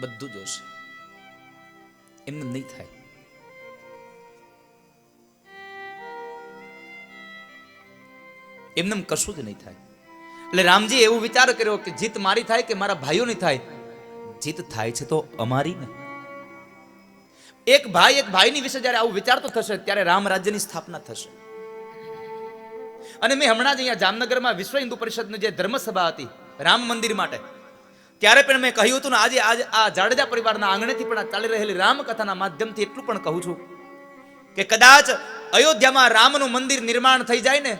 B: બધું જોશે. એમને નહીં થાય. એમને કશું જ નહીં થાય. એટલે રામજી એવું વિચાર કર્યો કે જીત મારી થાય કે મારા ભાઈઓની થાય. જીત થાય છે તો અમારી ને. એક ભાઈની વિશે જ્યારે આવું વિચારતો થશે ત્યારે રામ રાજ્યની સ્થાપના થશે. અને મેં હમણાં જ અહીંયા જામનગરમાં વિશ્વ હિન્દુ પરિષદની જે ધર્મસભા હતી રામ મંદિર માટે, ત્યારે પણ મેં કહ્યું હતું ને આજે આ જાડેજા પરિવારના આંગણેથી પણ ચાલી રહેલી રામકથાના માધ્યમથી એટલું પણ કહું છું કે કદાચ અયોધ્યામાં રામનું મંદિર નિર્માણ થઈ જાય ને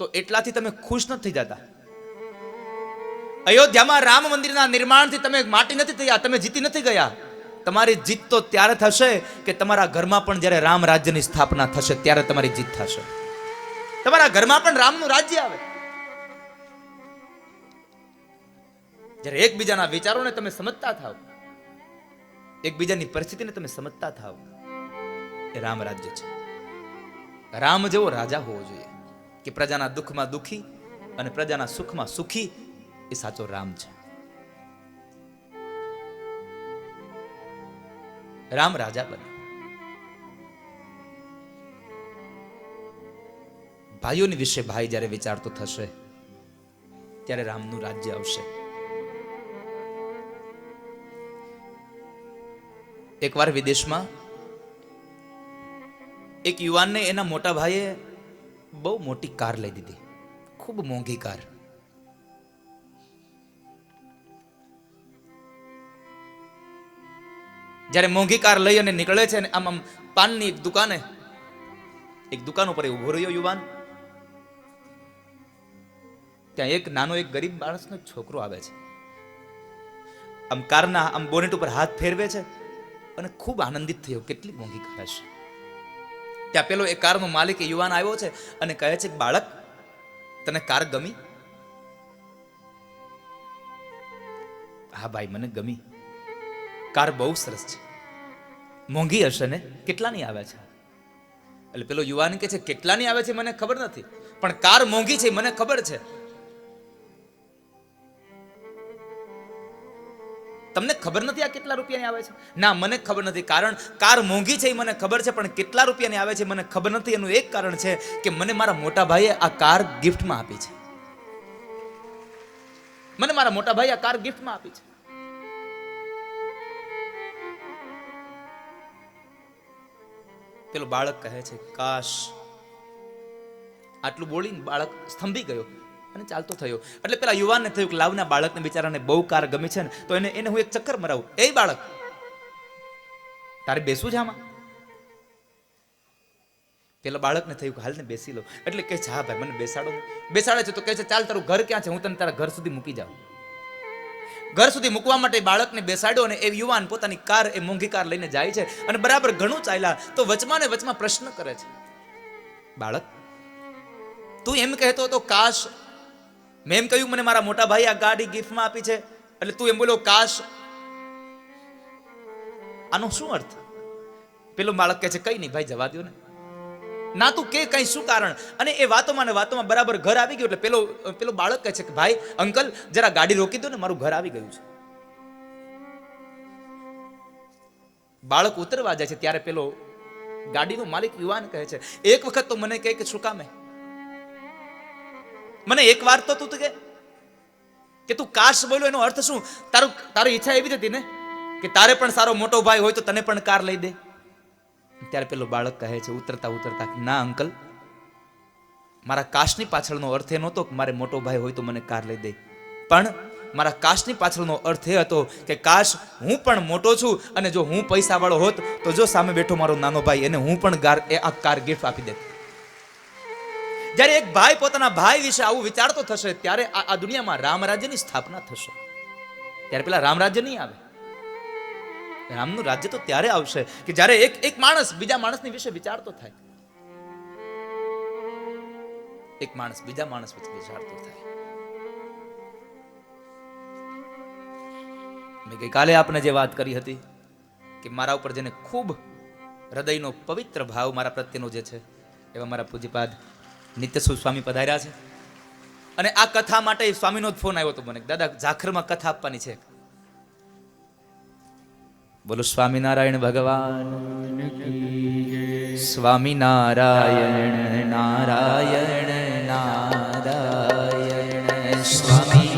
B: તો એટલાથી તમે ખુશ નથી થઈ જતા. અયોધ્યામાં રામ મંદિરના નિર્માણથી તમે માટી નથી થયા, તમે જીતી નથી ગયા. તમારી જીત તો ત્યારે થશે કે તમારા ઘરમાં પણ જ્યારે રામ રાજ્યની સ્થાપના થશે ત્યારે તમારી જીત થશે. તમારા ઘરમાં પણ રામનું રાજ્ય આવે. જ્યારે એકબીજાના વિચારોને તમે સમજતા થાવ, એકબીજાની પરિસ્થિતિને તમે સમજતા થાવ, એ રામ રાજ્ય છે. રામ જેવો રાજા હોવો જોઈએ કે પ્રજાના દુઃખમાં દુઃખી અને પ્રજાના સુખમાં સુખી. એ સાચો રામ છે. રામ રાજા બને. ભાઈઓની વિશે ભાઈ જ્યારે વિચારતો થશે ત્યારે રામનું રાજ્ય આવશે. એકવાર વિદેશમાં એક યુવાનને એના મોટા ભાઈએ બહુ મોટી કાર લઈ દીધી, ખૂબ મોંઘી કાર. જ્યારે મોંઘી કાર લઈ અને નીકળે છે ને આમ પાનની એક દુકાન ઉપર ઉભો રહ્યો યુવાન. ત્યાં એક નાનો એક ગરીબ માણસનો છોકરો આવે છે. આમ કારના આમ બોનેટ ઉપર હાથ ફેરવે છે અને ખૂબ આનંદિત થયો, કેટલી મોંઘી કાર હશે. ત્યાં પેલો એ કારનો માલિક એ યુવાન આવ્યો છે અને કહે છે, બાળક તને કાર ગમી? હા ભાઈ, મને ગમી. કાર બહુ સરસ છે, મોંઘી હશે ને, કેટલાની આવે છે? એટલે પેલો યુવાન કહે છે, કેટલાની આવે છે મને ખબર નથી, પણ કાર મોંઘી છે મને ખબર છે. તમને ખબર નથી આ કેટલા રૂપિયાની આવે છે? ના, મને ખબર નથી. કારણ કાર મોંઘી છે એ મને ખબર છે, પણ કેટલા રૂપિયાની આવે છે મને ખબર નથી. એનું એક કારણ છે કે મને મારા મોટા ભાઈએ આ કાર ગિફ્ટમાં આપી છે. મને મારા મોટા ભાઈએ આ કાર ગિફ્ટમાં આપી છે. પેલો બાળક કહે છે, કાશ. આટલું બોલીને બાળક સ્તંભી ગયો અને ચાલતો થયો. એટલે પેલા યુવાનને થયું કે લાવના બાળકને બિચારાને બહુ કાર ગમે છે ને, તો એને હું એક ચક્કર મરાવું. એ બાળક, તારે બેસવું છે આમાં? પેલા બાળકને થયું કે હાલ ને બેસી લો. એટલે કહે છે, હા ભાઈ મને બેસાડો. બેસાડે છે તો કહે છે, ચાલ તારું ઘર ક્યાં છે, હું તને તારા ઘર સુધી મૂકી જાઉં. ઘર સુધી મૂકવા માટે બાળકને બેસાડ્યો અને એ યુવાન પોતાની કાર, એ મોંઘી કાર લઈને જાય છે. અને બરાબર ઘણું ચાલ્યા તો વચમાં ને વચમાં પ્રશ્ન કરે છે, બાળક તું એમ કહેતો હતો કાશ મેં એમ કહ્યું મને મારા મોટા ભાઈ આ ગાડી ગિફ્ટમાં આપી છે, એટલે તું એમ બોલ્યો કાશ, આનો શું અર્થ? પેલો બાળક કહે છે કઈ નહીં ભાઈ, જવા દો ને. ના તું કે કઈ શું કારણ? અને એ વાતોમાં ને વાતોમાં બરાબર ઘર આવી ગયું. એટલે પેલો બાળક કહે છે કે ભાઈ અંકલ જરા ગાડી રોકી દો ને, મારું ઘર આવી ગયું છે. બાળક ઉતરવા જાય છે ત્યારે પેલો ગાડીનો માલિક યુવાન કહે છે, એક વખત તો મને કહે કે શું કામે, મને એક વાર તો તું કે તું કાશ બોલ્યો એનો અર્થ શું? તારી ઈચ્છા એવી જ હતી ને કે તારે પણ સારો મોટો ભાઈ હોય તો તને પણ કાર લઈ દે. ત્યારે પેલો બાળક કહે છે ઉતરતા ઉતરતા, ના અંકલ, મારા કાશની પાછળનો અર્થ એ નહોતો કે મારે મોટો ભાઈ હોય તો મને કાર લઈ દે, પણ મારા કાશની પાછળનો અર્થ એ હતો કે કાશ હું પણ મોટો છું અને જો હું પૈસા વાળો હોત તો જો સામે બેઠો મારો નાનો ભાઈ એને હું પણ આ કાર ગિફ્ટ આપી દેત. જ્યારે એક ભાઈ પોતાના ભાઈ વિશે આવું વિચારતો થશે ત્યારે આ દુનિયામાં રામ રાજ્યની સ્થાપના થશે. ત્યારે પેલા રામ રાજ્ય નહીં આવે. રામનું રાજ્ય તો ત્યારે આવશે કે જ્યારે એક માણસ બીજા માણસની વિશે વિચારતો થાય. એક માણસ બીજા માણસ વિશે વિચારતો થાય. મેં ગઈકાલે આપને જે વાત કરી હતી કે મારા ઉપર જેને ખૂબ હૃદયનો પવિત્ર ભાવ મારા પ્રત્યેનો જે છે એવા મારા પૂજ્યપાદ નિત્યસુખ સ્વામી પધાર્યા છે. અને આ કથા માટે સ્વામીનો જ ફોન આવ્યો હતો મને, દાદા ઝાખરમાં કથા આપવાની છે. બોલો સ્વામિનારાયણ ભગવાન, સ્વામિનારાયણ નારાયણ નારાયણ સ્વામી.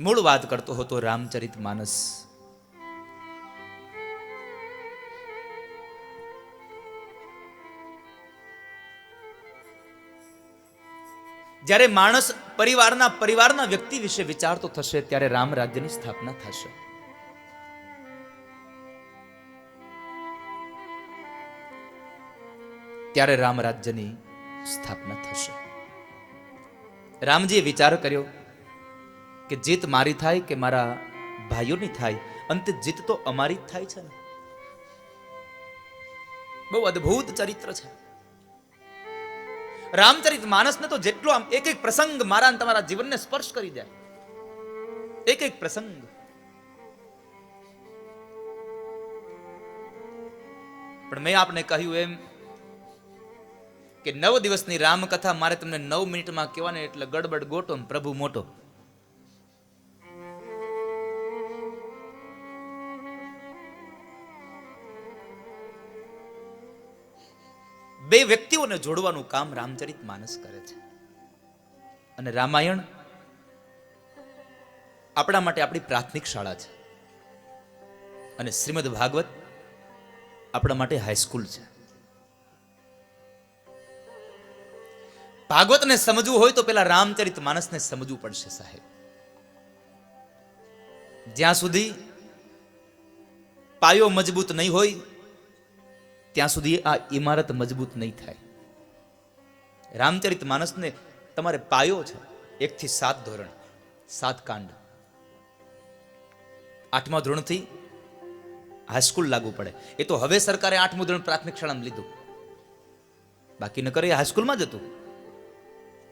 B: મૂળ વાત કરતો હતો રામચરિત માનસ. જ્યારે માણસ પરિવારના વ્યક્તિ વિશે વિચારતો થશે ત્યારે રામ રાજ્યની સ્થાપના થશે. ત્યારે રામ રાજ્યની સ્થાપના થશે. રામજીએ વિચાર કર્યો કે જીત મારી થાય કે મારા ભાઈઓની થાય, અંતે જીત તો અમારી જ થાય છે ને. બહુ અદ્ભુત ચરિત્ર છે રામચરિત માનસને. તો જેટલો આમ એક એક પ્રસંગ મારા અને તમારા જીવનને સ્પર્શ કરી જાય, એક એક પ્રસંગ. પણ મેં આપને કહ્યું એમ કે 9 દિવસની રામકથા મારે તમને 9 મિનિટમાં કહેવાની, એટલે ગડબડ ગોટો ને પ્રભુ મોટો. બે વ્યક્તિઓને જોડવાનું કામ રામચરિત માનસ કરે છે. અને રામાયણ આપણા માટે આપણી પ્રાથમિક શાળા છે અને શ્રીમદ ભાગવત આપણા માટે હાઈસ્કૂલ છે. ભાગવતને સમજવું હોય તો પેલા રામચરિત માનસને સમજવું પડશે સાહેબ. જ્યાં સુધી પાયો મજબૂત નહીં હોય ત્યાં સુધી આ ઇમારત મજબૂત નહીં થાય. રામચરિત માનસને તમારે પાયો છે 1 થી 7 ધોરણ, 7 કાંડ. 8મા ધોરણથી હાઈસ્કૂલ લાગુ પડે. એ તો હવે સરકારે 8મું ધોરણ પ્રાથમિક શાળામાં લીધું, બાકી ન કરે એ હાઈસ્કૂલમાં જ હતું.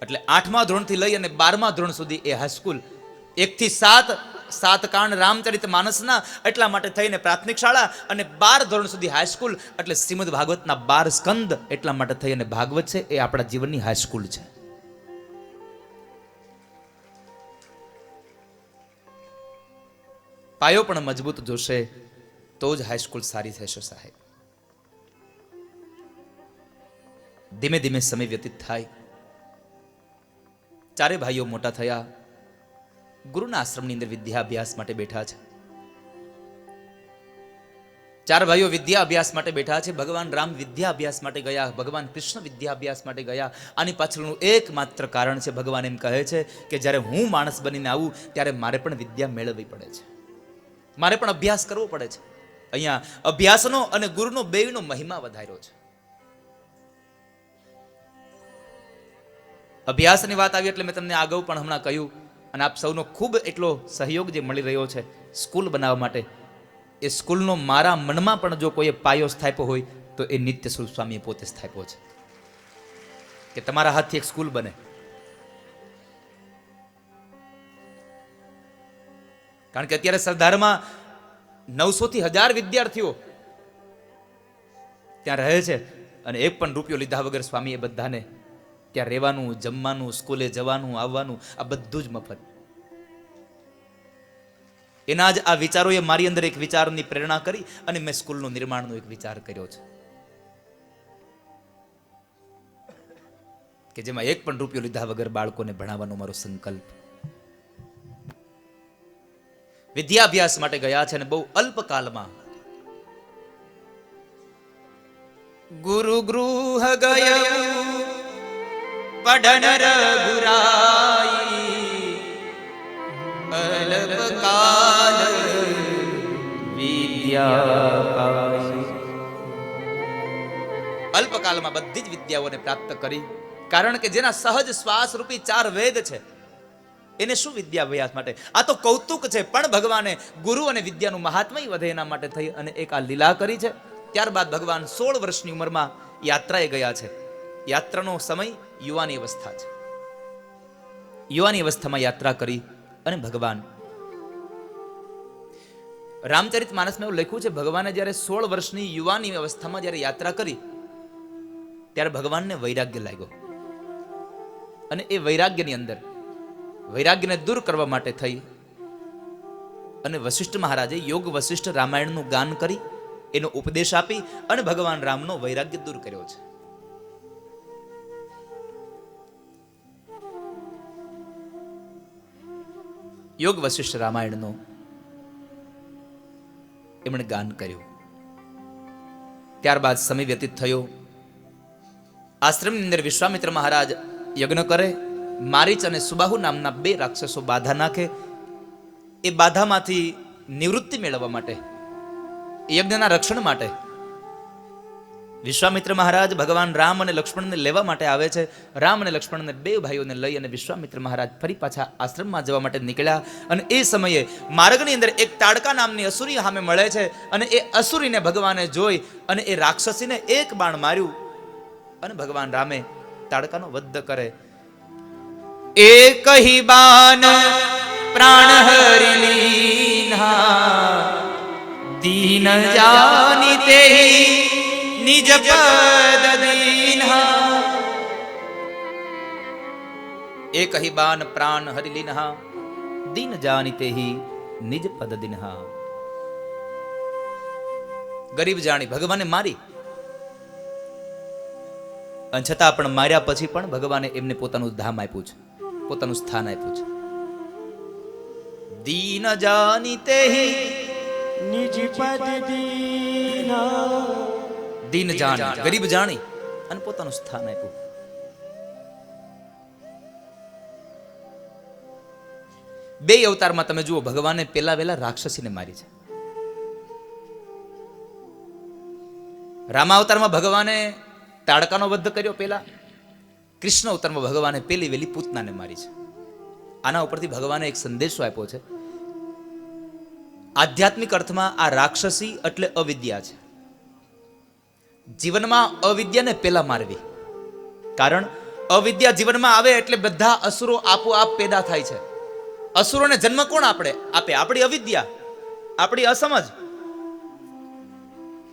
B: એટલે 8મા ધોરણથી લઈ અને 12મા ધોરણ સુધી એ હાઈસ્કૂલ. 1 થી 7 કાંડ રામચરિત માનસના, એટલા માટે થઈને પ્રાથમિક શાળા, અને 12 ધોરણ સુધી હાઈસ્કૂલ. એટલે શ્રીમદ ભાગવતના 12 સ્કંદ, એટલા માટે થઈ અને ભાગવત છે એ આપણા જીવનની હાઈસ્કૂલ છે. પાયો પણ મજબૂત જોશે તો જ હાઈસ્કૂલ સારી થશે સાહેબ. ધીમે ધીમે સમય વ્યતીત થાય. 4 ભાઈઓ મોટા થયા, ગુરુના આશ્રમની અંદર વિદ્યા અભ્યાસ માટે બેઠા છે. 4 ભાઈઓ વિદ્યા અભ્યાસ માટે બેઠા છે. ભગવાન રામ વિદ્યા અભ્યાસ માટે ગયા, ભગવાન કૃષ્ણ વિદ્યા અભ્યાસ માટે ગયા. આની પાછળનું એકમાત્ર કારણ છે, ભગવાન એમ કહે છે કે જ્યારે હું માણસ બનીને આવું ત્યારે મારે પણ વિદ્યા મેળવવી પડે છે, મારે પણ અભ્યાસ કરવો પડે છે. અહીંયા અભ્યાસનો અને ગુરુનો બેયનો મહિમા વધાર્યો છે. અભ્યાસની વાત આવી એટલે મેં તમને આગળ પણ હમણાં કહ્યું, અને આપ સૌનો ખૂબ એટલો સહયોગ જે મળી રહ્યો છે સ્કૂલ બનાવવા માટે, એ સ્કૂલનો મારા મનમાં પણ જો કોઈએ પાયો સ્થાપ્યો હોય તો એ નિત્ય સ્વરૂપ સ્વામીએ પોતે સ્થાપ્યો છે કે તમારા હાથથી એક સ્કૂલ બને. કારણ કે અત્યારે સરદારમાં 900 થી 1000 વિદ્યાર્થીઓ ત્યાં રહે છે, અને એક પણ રૂપિયો લીધા વગર સ્વામીએ બધાને ત્યાં રહેવાનું, જમવાનું, સ્કૂલે જવાનું, આવવાનું, આ બધું જ મફત. એના જ આ વિચારોએ મારી અંદર એક વિચારની પ્રેરણા કરી અને મેં સ્કૂલનું નિર્માણનો એક વિચાર કર્યો છે કે જેમાં એક પણ રૂપિયો લીધા વગર બાળકોને ભણાવવાનો મારો સંકલ્પ. વિદ્યાભ્યાસ માટે ગયા છે અને બહુ અલ્પકાલમાં ગુરુ ગૃહ ગયું પઢન રઘુરાઈ, અલ્પકાલ વિદ્યા પાઈ. અલ્પકાલમાં બધી જ વિદ્યાઓને પ્રાપ્ત કરી. કારણ કે જેના સહજ શ્વાસ રૂપી 4 વેદ છે એને શું વિદ્યા અભ્યાસ માટે? આ તો કૌતુક છે, પણ ભગવાને ગુરુ અને વિદ્યાનું મહાત્મય વધે એના માટે થઈ અને એક આ લીલા કરી છે. ત્યારબાદ ભગવાન 16 વર્ષની ઉંમરમાં યાત્રાએ ગયા છે. યાત્રાનો સમય યુવાની અવસ્થા છે. યુવાની અવસ્થામાં યાત્રા કરી અને ભગવાન રામચરિત માનસમાં એવું લખ્યું છે, ભગવાને જ્યારે 16 વર્ષની યુવાની અવસ્થામાં જ્યારે યાત્રા કરી ત્યારે ભગવાનને વૈરાગ્ય લાગ્યો, અને એ વૈરાગ્યની અંદર વૈરાગ્યને દૂર કરવા માટે થઈ અને વશિષ્ઠ મહારાજે યોગ વશિષ્ઠ રામાયણનું ગાન કરી એનો ઉપદેશ આપી અને ભગવાન રામનો વૈરાગ્ય દૂર કર્યો છે. યોગ વશિષ્ઠ રામાયણનો એમણે ગાન કર્યું. ત્યારબાદ સમય વ્યતીત થયો. આશ્રમની અંદર વિશ્વામિત્ર મહારાજ યજ્ઞ કરે. મારીચ અને સુબાહુ નામના 2 રાક્ષસો બાધા નાખે. એ બાધામાંથી નિવૃત્તિ મેળવવા માટે, યજ્ઞના રક્ષણ માટે વિશ્વામિત્ર મહારાજ ભગવાન રામ અને લક્ષ્મણને લેવા માટે આવે છે. રામ અને લક્ષ્મણને 2 ભાઈઓને લઈ અને વિશ્વામિત્ર મહારાજ ફરી પાછા આશ્રમમાં જવા માટે નીકળ્યા. અને એ સમયે માર્ગની અંદર એક તાડકા નામની અસુરી સામે મળે છે, અને એ અસુરીને ભગવાને જોઈ અને એ રાક્ષસીને એક બાણ માર્યું અને ભગવાન રામે તાડકાનો વધ કરે. એક હી બાન પ્રાણ હરિ લીન્હા, દીન જાની તેહી નિજ પદ દીન્હા. એક હી બાન પ્રાણ હરિ લીન્હા, દીન જાની તેહી નિજ પદ દીન્હા. ગરીબ જાણી ભગવાને મારી, અને છતાં પણ માર્યા પછી પણ ભગવાને એમને પોતાનું ધામ આપ્યું છે, પોતાનું સ્થાન આપ્યું છે. દીન જાની તેહી
C: નિજ પદ દીના,
B: દીન જાણી ગરીબ જાણી અને પોતાનું સ્થાન આપ્યું. બે અવતારમાં તમે જુઓ, ભગવાને પેલા વેલા રાક્ષસીને મારી છે. રામાવતારમાં ભગવાને તાડકાનો વધ કર્યો પેલા. કૃષ્ણ અવતારમાં ભગવાને પેલી વેલી પૂતનાને મારી છે. આના ઉપરથી ભગવાને એક સંદેશો આપ્યો છે. આધ્યાત્મિક અર્થમાં આ રાક્ષસી એટલે અવિદ્યા છે. જીવનમાં અવિદ્યાને પેલા મારવી. કારણ અવિદ્યા જીવનમાં આવે એટલે બધા અસુરો આપોઆપ પેદા થાય છે. અસુરોને જન્મ કોણ આપે? આપણી અવિદ્યા, આપણી અસમજ,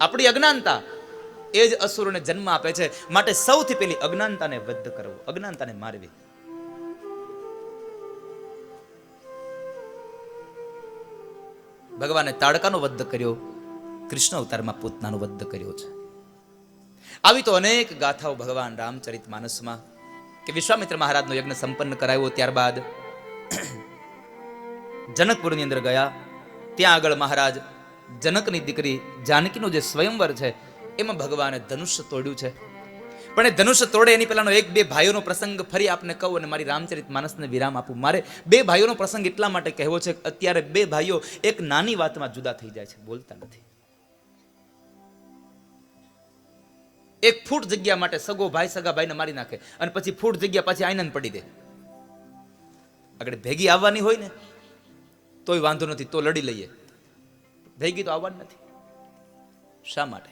B: આપણી અજ્ઞાનતા. એ જ અસુરોને જન્મ આપે છે. માટે સૌથી પહેલી અજ્ઞાનતાને વધ કરવું, અજ્ઞાનતાને મારવી. ભગવાને તાડકાનો વધ કર્યો, કૃષ્ણ અવતારમાં પૂતનાનો વધ કર્યો છે. આવી તો અનેક ગાથાઓ ભગવાન રામચરિતમાનસમાં, કે વિશ્વામિત્ર મહારાજનો યજ્ઞ સંપન્ન કરાવ્યો, ત્યારબાદ જનકપુરની અંદર ગયા. ત્યાં આગળ મહારાજ જનકની દીકરી જાનકીનો જે સ્વયંવર છે એમાં ભગવાને ધનુષ્ય તોડ્યું છે. પણ એ ધનુષ્ય તોડે એની પહેલાનો એક બે ભાઈઓનો પ્રસંગ ફરી આપને કહું અને મારી રામચરિતમાનસને વિરામ આપું. મારે બે ભાઈઓનો પ્રસંગ એટલા માટે કહેવો છે કે અત્યારે બે ભાઈઓ એક નાની વાતમાં જુદા થઈ જાય છે, બોલતા નથી. એક ફૂટ જગ્યા માટે સગો ભાઈ સગા ભાઈને મારી નાખે અને પછી ફૂટ જગ્યા પાછી આનંદ પડી દે. આગળ ભેગી આવવાની હોય ને તોય વાંધો નથી, તો લડી લઈએ. ભેગી તો આવવાની નથી. શા માટે?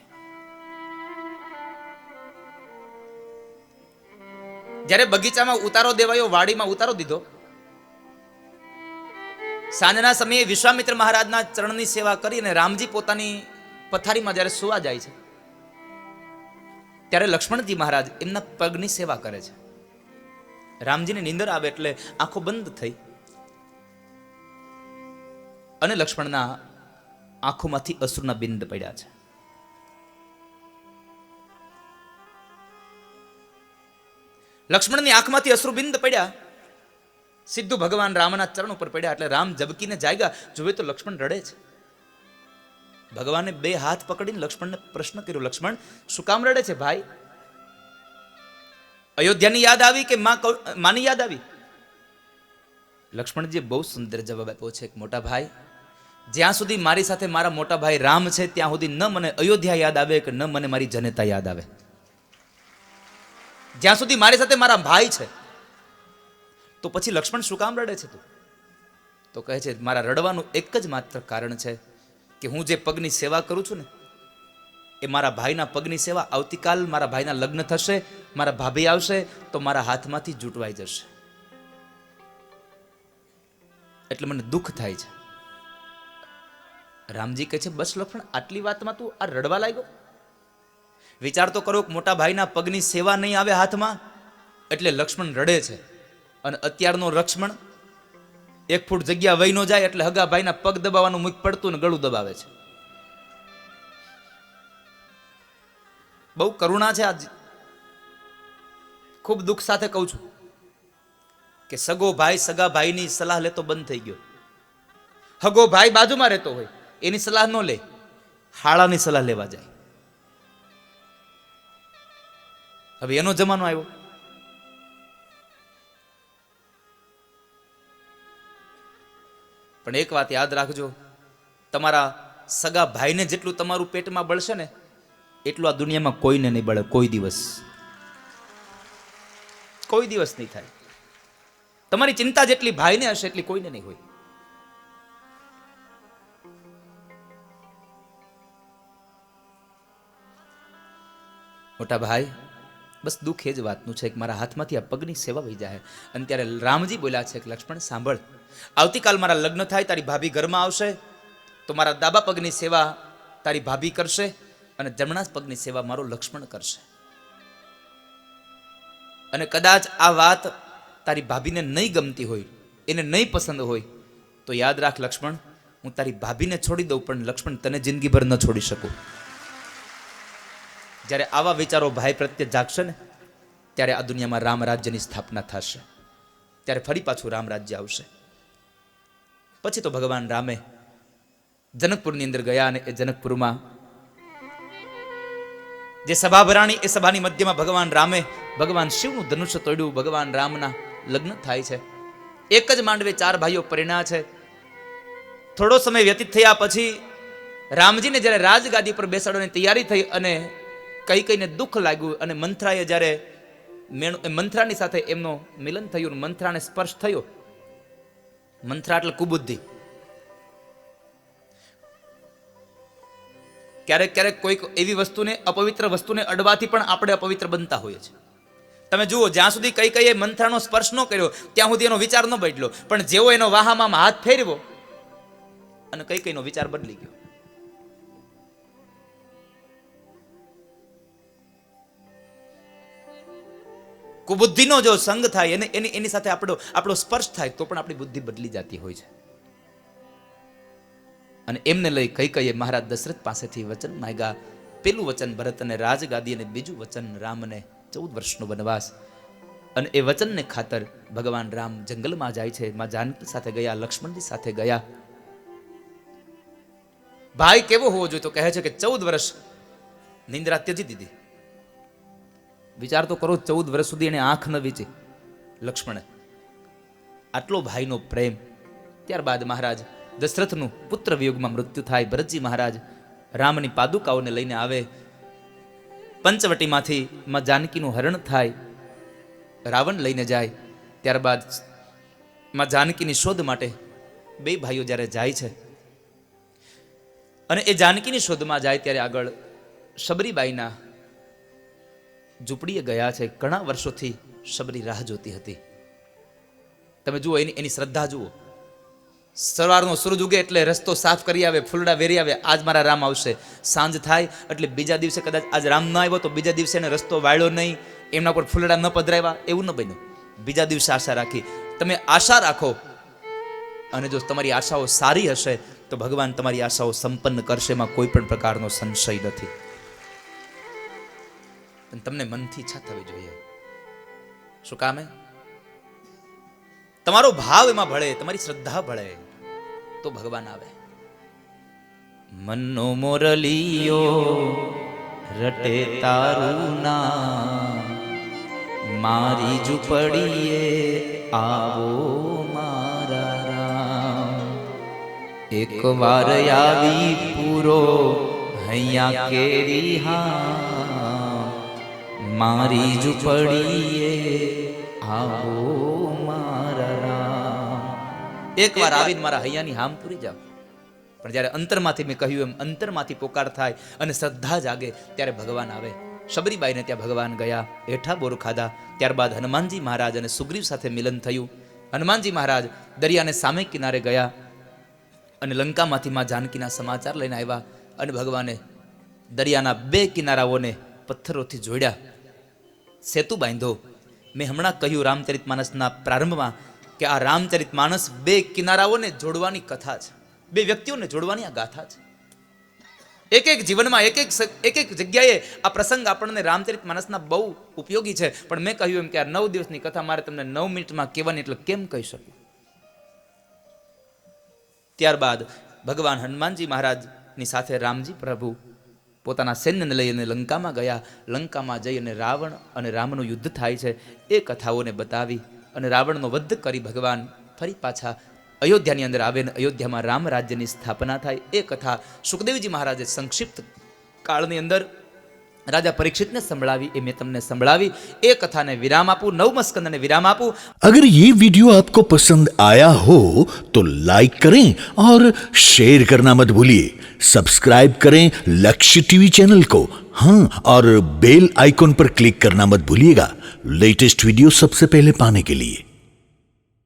B: જ્યારે બગીચામાં ઉતારો દેવાયો, વાડીમાં ઉતારો દીધો, સાંજના સમયે વિશ્વામિત્ર મહારાજના ચરણની સેવા કરીને રામજી પોતાની પથારીમાં જ્યારે સુવા જાય છે ત્યારે લક્ષ્મણજી મહારાજ એમના પગની સેવા કરે છે. રામજીને નીંદર આવે એટલે આંખો બંધ થઈ અને લક્ષ્મણના આંખોમાંથી અશ્રુના બિંદ પડ્યા છે. લક્ષ્મણની આંખમાંથી અશ્રુબિંદ પડ્યા, સીધું ભગવાન રામના ચરણ ઉપર પડ્યા. એટલે રામ જબકીને જાગ્યા, જોવે તો લક્ષ્મણ રડે છે. ભગવાને બે હાથ પકડીને લક્ષ્મણને પ્રશ્ન કર્યો, લક્ષ્મણ શું કામ રડે છે ભાઈ? અયોધ્યાની યાદ આવી કે માની યાદ આવી? લક્ષ્મણજીએ બહુ સુંદર જવાબ આપ્યો છે, મોટા ભાઈ, જ્યાં સુધી મારી સાથે મારા મોટા ભાઈ રામ છે ત્યાં સુધી ન મને અયોધ્યા યાદ આવે કે ન મને મારી જનતા યાદ આવે. જ્યાં સુધી મારી સાથે મારા ભાઈ છે તો પછી લક્ષ્મણ શું કામ રડે છે તું? તો કહે છે, મારા રડવાનું એક જ માત્ર કારણ છે કે હું જે પગની સેવા કરું છું ને એ મારા ભાઈના પગની સેવા. આવતીકાલ મારા ભાઈના લગ્ન થશે, મારા ભાભી આવશે તો મારા હાથમાંથી જૂટવાઈ જશે, એટલે મને દુઃખ થાય છે. રામજી કહે છે, બસ લક્ષ્મણ, આટલી વાતમાં તું આ રડવા લાગ્યો? વિચાર તો કરો, મોટા ભાઈના પગની સેવા નહીં આવે હાથમાં એટલે લક્ષ્મણ રડે છે. અને અત્યારનો લક્ષ્મણ એક ફૂટ જગ્યા વહી ન જાય એટલે હગા ભાઈના પગ દબાવવાનું મુખ પડતું ને ગળું દબાવે છે. બહુ કરુણા છે. આજ ખૂબ દુઃખ સાથે કહું છું કે સગો ભાઈ સગા ભાઈની સલાહ લેતો બંધ થઈ ગયો. હગો ભાઈ બાજુમાં રહેતો હોય એની સલાહ ન લે, હાળાની સલાહ લેવા જાય. હવે એનો જમાનો આવ્યો. પણ એક વાત યાદ રાખજો, તમારા સગા ભાઈને જેટલું તમારું પેટમાં બળશે ને એટલું આ દુનિયામાં કોઈને નહીં બળે. કોઈ દિવસ નહીં થાય. તમારી ચિંતા જેટલી ભાઈને હશે એટલી કોઈને નહીં હોય. મોટા ભાઈ, બસ દુઃખ એ જ વાતનું છે કે મારા હાથમાંથી આ પગની સેવા વહી જાય. અને ત્યારે રામજી બોલ્યા છે કે લક્ષ્મણ સાંભળ, આવતીકાલ મારા લગ્ન થાય, તારી ભાભી ઘરમાં આવશે તો મારા ડાબા પગની સેવા તારી ભાભી કરશે અને જમણા પગની સેવા મારો લક્ષ્મણ કરશે. અને કદાચ આ વાત તારી ભાભીને નહીં ગમતી હોય, એને નહીં પસંદ હોય તો યાદ રાખ લક્ષ્મણ, હું તારી ભાભીને છોડી દઉં પણ લક્ષ્મણ તને જિંદગીભર ન છોડી શકું. જ્યારે આવા વિચારો ભાઈ પ્રત્યે જાગશે ને ત્યારે આ દુનિયામાં રામ રાજ્યની સ્થાપના થશે. ત્યારે ફરી પાછું રામ રાજ્ય આવશે. પછી તો ભગવાન રામે જનકપુરની અંદર ગયા અને એ જનકપુરમાં જે સભા ભરાણી એ સભાની મધ્યમાં ભગવાન રામે ભગવાન શિવનું ધનુષ્ય તોડ્યું. ભગવાન રામના લગ્ન થાય છે. એક જ માંડવે 4 ભાઈઓ પરિણ્યા છે. થોડો સમય વ્યતીત થયા પછી રામજીને જ્યારે રાજગાદી પર બેસાડવાની તૈયારી થઈ અને કઈકઈને દુઃખ લાગ્યું અને મંથરાએ જ્યારે મંથરાની સાથે એમનો મિલન થયું, મંથરાને સ્પર્શ થયો. મંથરા એટલે કુબુદ્ધિ. ક્યારેક ક્યારેક કોઈક એવી વસ્તુને, અપવિત્ર વસ્તુને અડવાથી પણ આપણે અપવિત્ર બનતા હોઈએ છીએ. તમે જુઓ, જ્યાં સુધી કઈ મંથરાનો સ્પર્શ ન કર્યો ત્યાં સુધી એનો વિચાર ન બદલ્યો, પણ જેવો એનો વાહામાં હાથ ફેરવ્યો અને કઈનો વિચાર બદલી ગયો. કુબુદ્ધિનો જો સંગ થાય એને એની સાથે આપણો સ્પર્શ થાય તો પણ આપણી બુદ્ધિ બદલી જતી હોય છે. અને એમને લઈ કઈ મહારાજ દશરથ પાસેથી વચન માંગ્યા. પેલું વચન ભરતને રાજગાદી અને બીજું વચન રામને 14 વર્ષનો વનવાસ. અને એ વચનને ખાતર ભગવાન રામ જંગલમાં જાય છે. માં જાનકી સાથે ગયા, લક્ષ્મણજી સાથે ગયા. ભાઈ કેવો હોવો જોઈએ તો કહે છે કે 14 વર્ષ નિંદ્રા ત્યજી દીધી. વિચાર તો કરો, 14 વર્ષ સુધી એને આંખ ન વીચી લક્ષ્મણે. આટલો ભાઈનો પ્રેમ. ત્યારબાદ મહારાજ દશરથનું પુત્ર વિયોગમાં મૃત્યુ થાય. ભરતજી મહારાજ રામની પાદુકાઓને લઈને આવે. પંચવટીમાંથી માં જાનકીનું હરણ થાય. રાવણ લઈને જાય. ત્યારબાદ માં જાનકીની શોધ માટે 2 ભાઈઓ જ્યારે જાય છે અને એ જાનકીની શોધમાં જાય ત્યારે આગળ શબરીબાઈના ઝૂંપડીએ ગયા છે. ઘણા વર્ષોથી શબરી રાહ જોતી હતી. તમે જુઓ એની શ્રદ્ધા જુઓ. સવારનો સૂરજ ઉગે એટલે રસ્તો સાફ કરી આવે, ફૂલડા વેરી આવે, આજ મારા રામ આવશે. સાંજ થાય એટલે બીજા દિવસે કદાચ આજ રામ ન આવ્યો તો બીજા દિવસે એને રસ્તો વાળ્યો નહીં, એમના પર ફૂલડા ન પધરાવ્યા, એવું ન બન્યું. બીજા દિવસે આશા રાખી. તમે આશા રાખો અને જો તમારી આશાઓ સારી હશે તો ભગવાન તમારી આશાઓ સંપન્ન કરશે. એમાં કોઈ પણ પ્રકારનો સંશય નથી. તમને મનથી ઈચ્છા થવી જોઈએ. શું કામે? તમારો ભાવ એમાં ભળે, તમારી શ્રદ્ધા ભળે તો ભગવાન આવે. મનનો મોરલિયો રટે તારું નામ, મારી ઝૂંપડીએ આવો મારા રામ. એક વાર આવી પૂરો હૈયા કેરી હા, મારી ઝૂંપડીએ આવો મારા રામ. એક વાર આવીને મારા હૈયાની હામ પૂરી જાવ. પણ જ્યારે અંતરમાંથી મેં કહ્યું એમ અંતરમાંથી પોકાર થાય અને શ્રદ્ધા જાગે ત્યારે ભગવાન આવે. શબરીબાઈને ત્યાં ભગવાન ગયા, હેઠા બોર ખાધા. ત્યારબાદ હનુમાનજી મહારાજ અને સુગ્રીવ સાથે મિલન થયું. હનુમાનજી મહારાજ દરિયાને સામે કિનારે ગયા અને લંકામાંથી માં જાનકીના સમાચાર લઈને આવ્યા અને ભગવાને દરિયાના 2 કિનારાઓને પથ્થરોથી જોડ્યા, સેતુ બાંધ્યો. મેં હમણાં કહ્યું રામચરિતમાનસના પ્રારંભમાં કે આ રામચરિતમાનસ 2 કિનારાઓને જોડવાની કથા છે, 2 વ્યક્તિઓને જોડવાની આ ગાથા છે. એક જીવનમાં એક જગ્યાએ આ પ્રસંગ આપણને રામચરિતમાનસના બહુ ઉપયોગી છે. પણ મેં કહ્યું એમ કે આ 9 દિવસની કથા મારે તમને 9 મિનિટમાં કહેવાની, એટલે કેમ કહી શકું. ત્યારબાદ ભગવાન હનુમાનજી મહારાજની સાથે રામજી પ્રભુ પોતાના સૈન્યને લઈને લંકામાં ગયા. લંકામાં જઈ અને રાવણ અને રામનું યુદ્ધ થાય છે એ કથાઓને બતાવી અને રાવણનો વધ કરી ભગવાન ફરી પાછા અયોધ્યાની અંદર આવે ને અયોધ્યામાં રામ રાજ્યની સ્થાપના થાય. એ કથા સુખદેવજી મહારાજે સંક્ષિપ્ત કાળની અંદર राजा परीक्षित ने संभळावी ए मैं तमने संभळावी ए कथा ने विराम आपू 9 स्कंद ने विराम आपू।
A: अगर ये वीडियो आपको पसंद आया हो तो लाइक करें और शेयर करना मत भूलिए। सब्सक्राइब करें लक्ष्य टीवी चैनल को, हाँ, और बेल आइकॉन पर क्लिक करना मत भूलिएगा लेटेस्ट वीडियो सबसे पहले पाने के लिए।